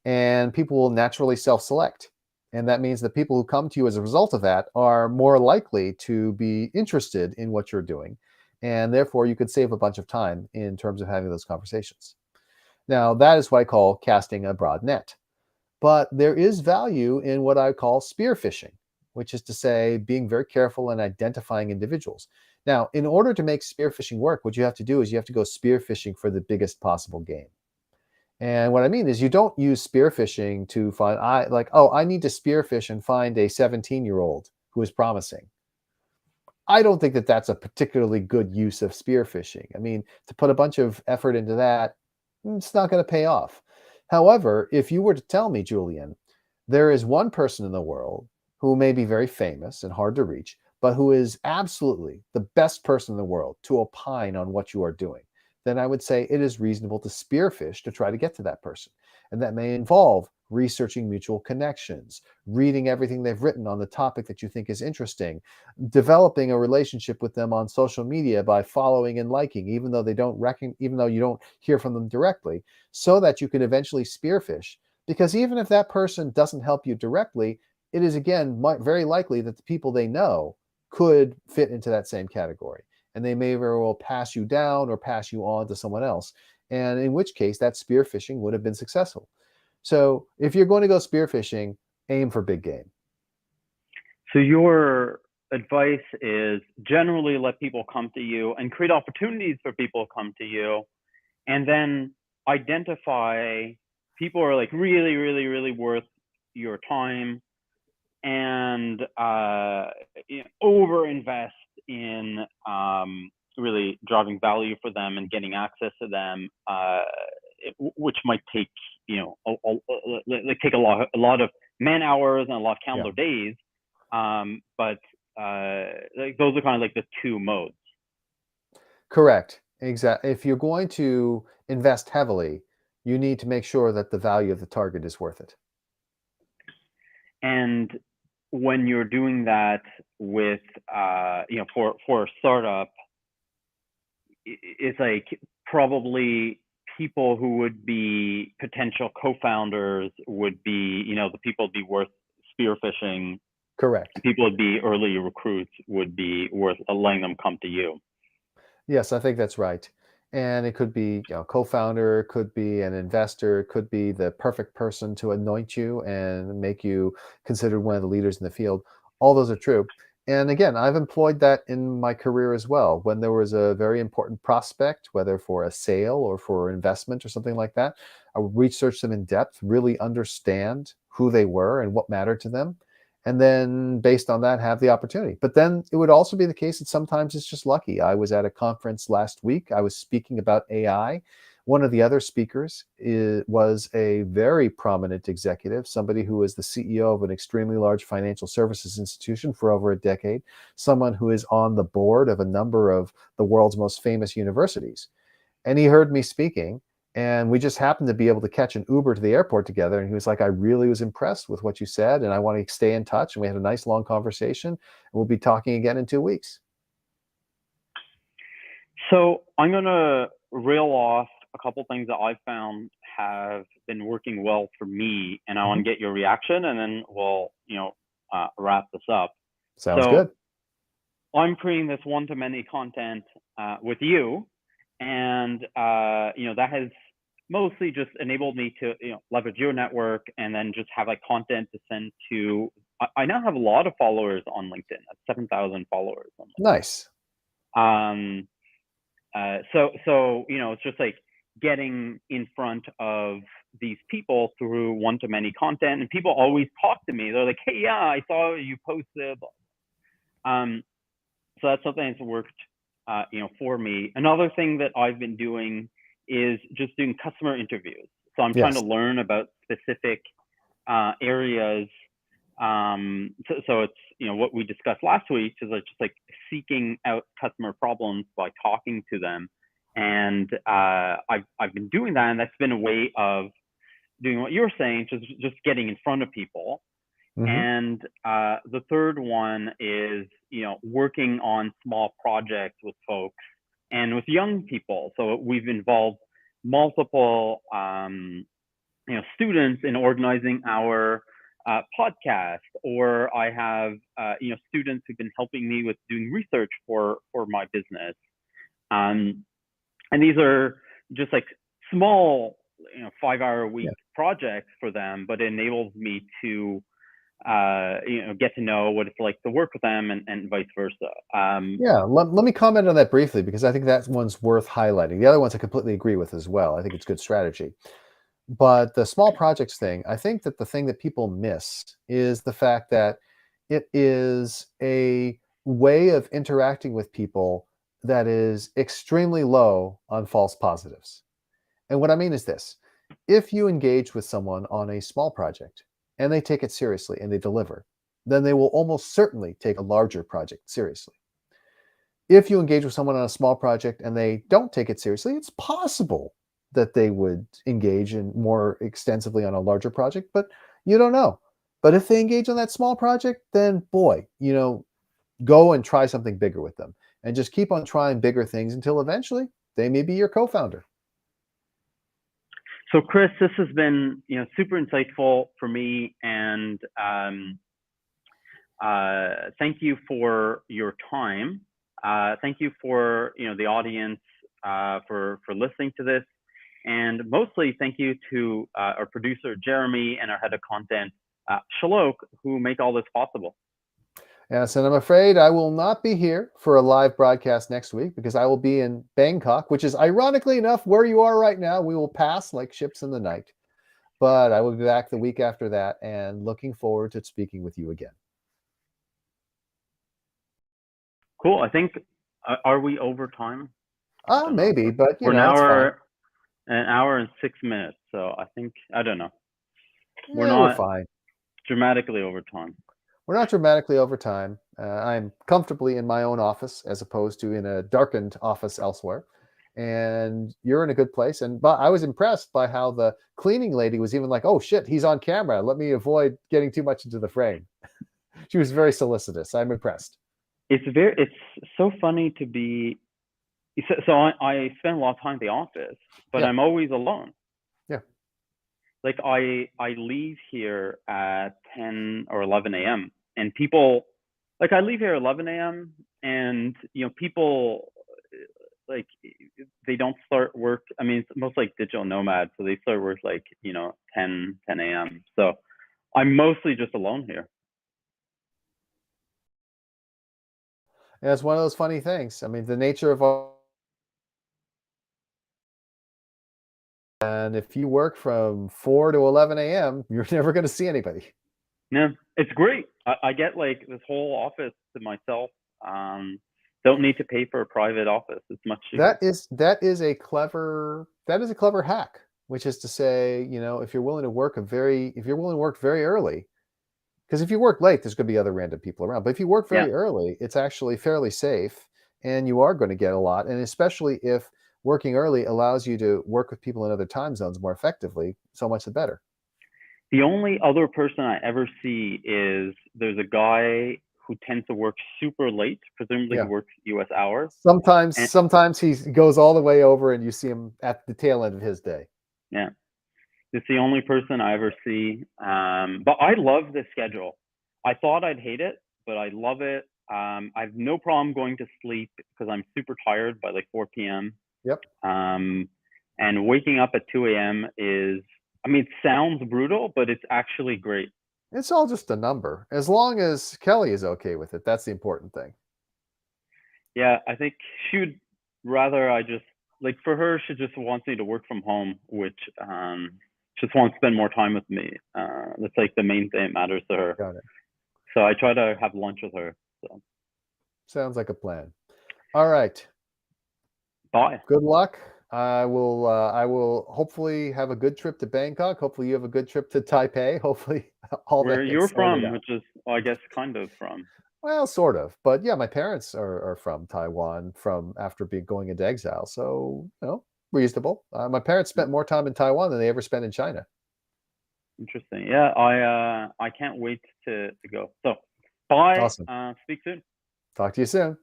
A: and people will naturally self-select. And that means that people who come to you as a result of that are more likely to be interested in what you're doing And therefore, you could save a bunch of time in terms of having those conversations. Now, that is what I call casting a broad net. But there is value in what I call spearfishing, which is to say, being very careful and identifying individuals. Now, in order to make spearfishing work, what you have to do is you have to go spearfishing for the biggest possible game. And what I mean is you don't use spearfishing to find, I need to spearfish and find a 17-year-old who is promising. I don't think that that's a particularly good use of spearfishing. I mean, to put a bunch of effort into that, it's not going to pay off. However, if you were to tell me, Julien, there is one person in the world who may be very famous and hard to reach, but who is absolutely the best person in the world to opine on what you are doing, then I would say it is reasonable to spearfish to try to get to that person. And that may involve researching mutual connections, reading everything they've written on the topic that you think is interesting, developing a relationship with them on social media by following and liking, even though even though you don't hear from them directly, so that you can eventually spearfish. Because even if that person doesn't help you directly, it is again very likely that the people they know could fit into that same category, and they may very well pass you down or pass you on to someone else, and in which case that spearfishing would have been successful. So if you're going to go spearfishing, aim for big game.
B: So your advice is generally let people come to you and create opportunities for people to come to you, and then identify people who are like really, really, really worth your time, and over invest in really driving value for them and getting access to them, which might take take a lot of man hours and a lot of calendar days. But those are kind of like the two modes.
A: Correct. Exactly. If you're going to invest heavily, you need to make sure that the value of the target is worth it.
B: And when you're doing that with, for a startup, it's like probably people who would be potential co-founders would be, the people would be worth spearfishing.
A: Correct.
B: People would be early recruits would be worth letting them come to you.
A: Yes, I think that's right. And it could be, co-founder, could be an investor, could be the perfect person to anoint you and make you considered one of the leaders in the field. All those are true. And again, I've employed that in my career as well. When there was a very important prospect, whether for a sale or for investment or something like that, I would research them in depth, really understand who they were and what mattered to them, and then based on that have the opportunity. But then it would also be the case that sometimes it's just lucky. I was at a conference last week. I was speaking about AI. One of the other speakers was a very prominent executive, somebody who was the CEO of an extremely large financial services institution for over a decade, someone who is on the board of a number of the world's most famous universities. And he heard me speaking, and we just happened to be able to catch an Uber to the airport together. And he was like, I really was impressed with what you said, and I want to stay in touch. And we had a nice long conversation. And we'll be talking again in 2 weeks.
B: So I'm going to reel off a couple things that I've found have been working well for me, and I want to get your reaction, and then we'll, wrap this up.
A: Sounds good.
B: I'm creating this one-to-many content with you, and that has mostly just enabled me to leverage your network, and then just have like content to send to. I now have a lot of followers on LinkedIn. 7,000 followers on LinkedIn.
A: Nice.
B: So it's just like getting in front of these people through one-to-many content, and people always talk to me. They're like, "Hey, yeah, I saw you posted." So that's something that's worked, for me. Another thing that I've been doing is just doing customer interviews. So I'm trying to learn about specific areas. So it's what we discussed last week is just like seeking out customer problems by talking to them, and I've been doing that, and that's been a way of doing what you're saying, just getting in front of people. And the third one is working on small projects with folks and with young people. So we've involved multiple students in organizing our podcast, or I have students who've been helping me with doing research for my business. And these are just like small, 5-hour a week projects for them, but it enables me to get to know what it's like to work with them, and vice versa.
A: Let me comment on that briefly because I think that one's worth highlighting. The other ones I completely agree with as well. I think it's good strategy. But the small projects thing, I think that the thing that people miss is the fact that it is a way of interacting with people that is extremely low on false positives. And what I mean is this: if you engage with someone on a small project and they take it seriously and they deliver, then they will almost certainly take a larger project seriously. If you engage with someone on a small project and they don't take it seriously, it's possible that they would engage in more extensively on a larger project, but you don't know. But if they engage on that small project, then boy, go and try something bigger with them and just keep on trying bigger things until eventually they may be your co-founder.
B: So Chris, this has been super insightful for me, and thank you for your time. Thank you for the audience for listening to this, and mostly thank you to our producer Jeremy and our head of content Shalok, who make all this possible.
A: Yes, and I'm afraid I will not be here for a live broadcast next week because I will be in Bangkok, which is ironically enough where you are right now. We will pass like ships in the night, but I will be back the week after that, and looking forward to speaking with you again.
B: Cool. I think, are we over time?
A: Maybe, but
B: we're
A: an
B: hour and 6 minutes. So I think, I don't know.
A: We're fine.
B: Dramatically over time.
A: We're not dramatically over time. I'm comfortably in my own office as opposed to in a darkened office elsewhere. And you're in a good place. But I was impressed by how the cleaning lady was even like, oh shit, he's on camera. Let me avoid getting too much into the frame. She was very solicitous. I'm impressed.
B: It's so funny to be. So I spend a lot of time at the office, but I'm always alone.
A: Yeah.
B: Like I leave here at 10 or 11 a.m. and people, like I leave here at 11 a.m. and people like they don't start work. I mean, it's most like digital nomads, so they start work like 10 a.m. So I'm mostly just alone here.
A: Yeah, it's one of those funny things. I mean, the nature of our. And if you work from 4 to 11 a.m., you're never going to see anybody.
B: Yeah, it's great. I get like this whole office to myself. Don't need to pay for a private office. It's much cheaper.
A: That is a clever hack, which is to say, if you're willing to work very early, because if you work late, there's going to be other random people around. But if you work very early, it's actually fairly safe, and you are going to get a lot. And especially if working early allows you to work with people in other time zones more effectively, so much the better.
B: The only other person I ever see is there's a guy who tends to work super late. Presumably he works US hours.
A: Sometimes he goes all the way over and you see him at the tail end of his day.
B: Yeah. It's the only person I ever see. But I love the schedule. I thought I'd hate it, but I love it. I have no problem going to sleep because I'm super tired by like 4 p.m.
A: Yep.
B: And waking up at 2 a.m. is, I mean, it sounds brutal, but it's actually great.
A: It's all just a number. As long as Kelly is okay with it, that's the important thing.
B: Yeah, I think she would rather I just, like for her, she just wants me to work from home, which just wants to spend more time with me. That's like the main thing that matters to her.
A: Got it.
B: So I try to have lunch with her. So.
A: Sounds like a plan. All right.
B: Bye.
A: Good luck. I will hopefully have a good trip to Bangkok. Hopefully you have a good trip to Taipei. Hopefully all
B: where
A: that
B: you're from, which is, well, I guess kind of from.
A: Well, sort of. But yeah, my parents are from Taiwan from after going into exile. So, reasonable. My parents spent more time in Taiwan than they ever spent in China.
B: Interesting. Yeah, I can't wait to go. So, bye.
A: Awesome.
B: Speak soon.
A: Talk to you soon.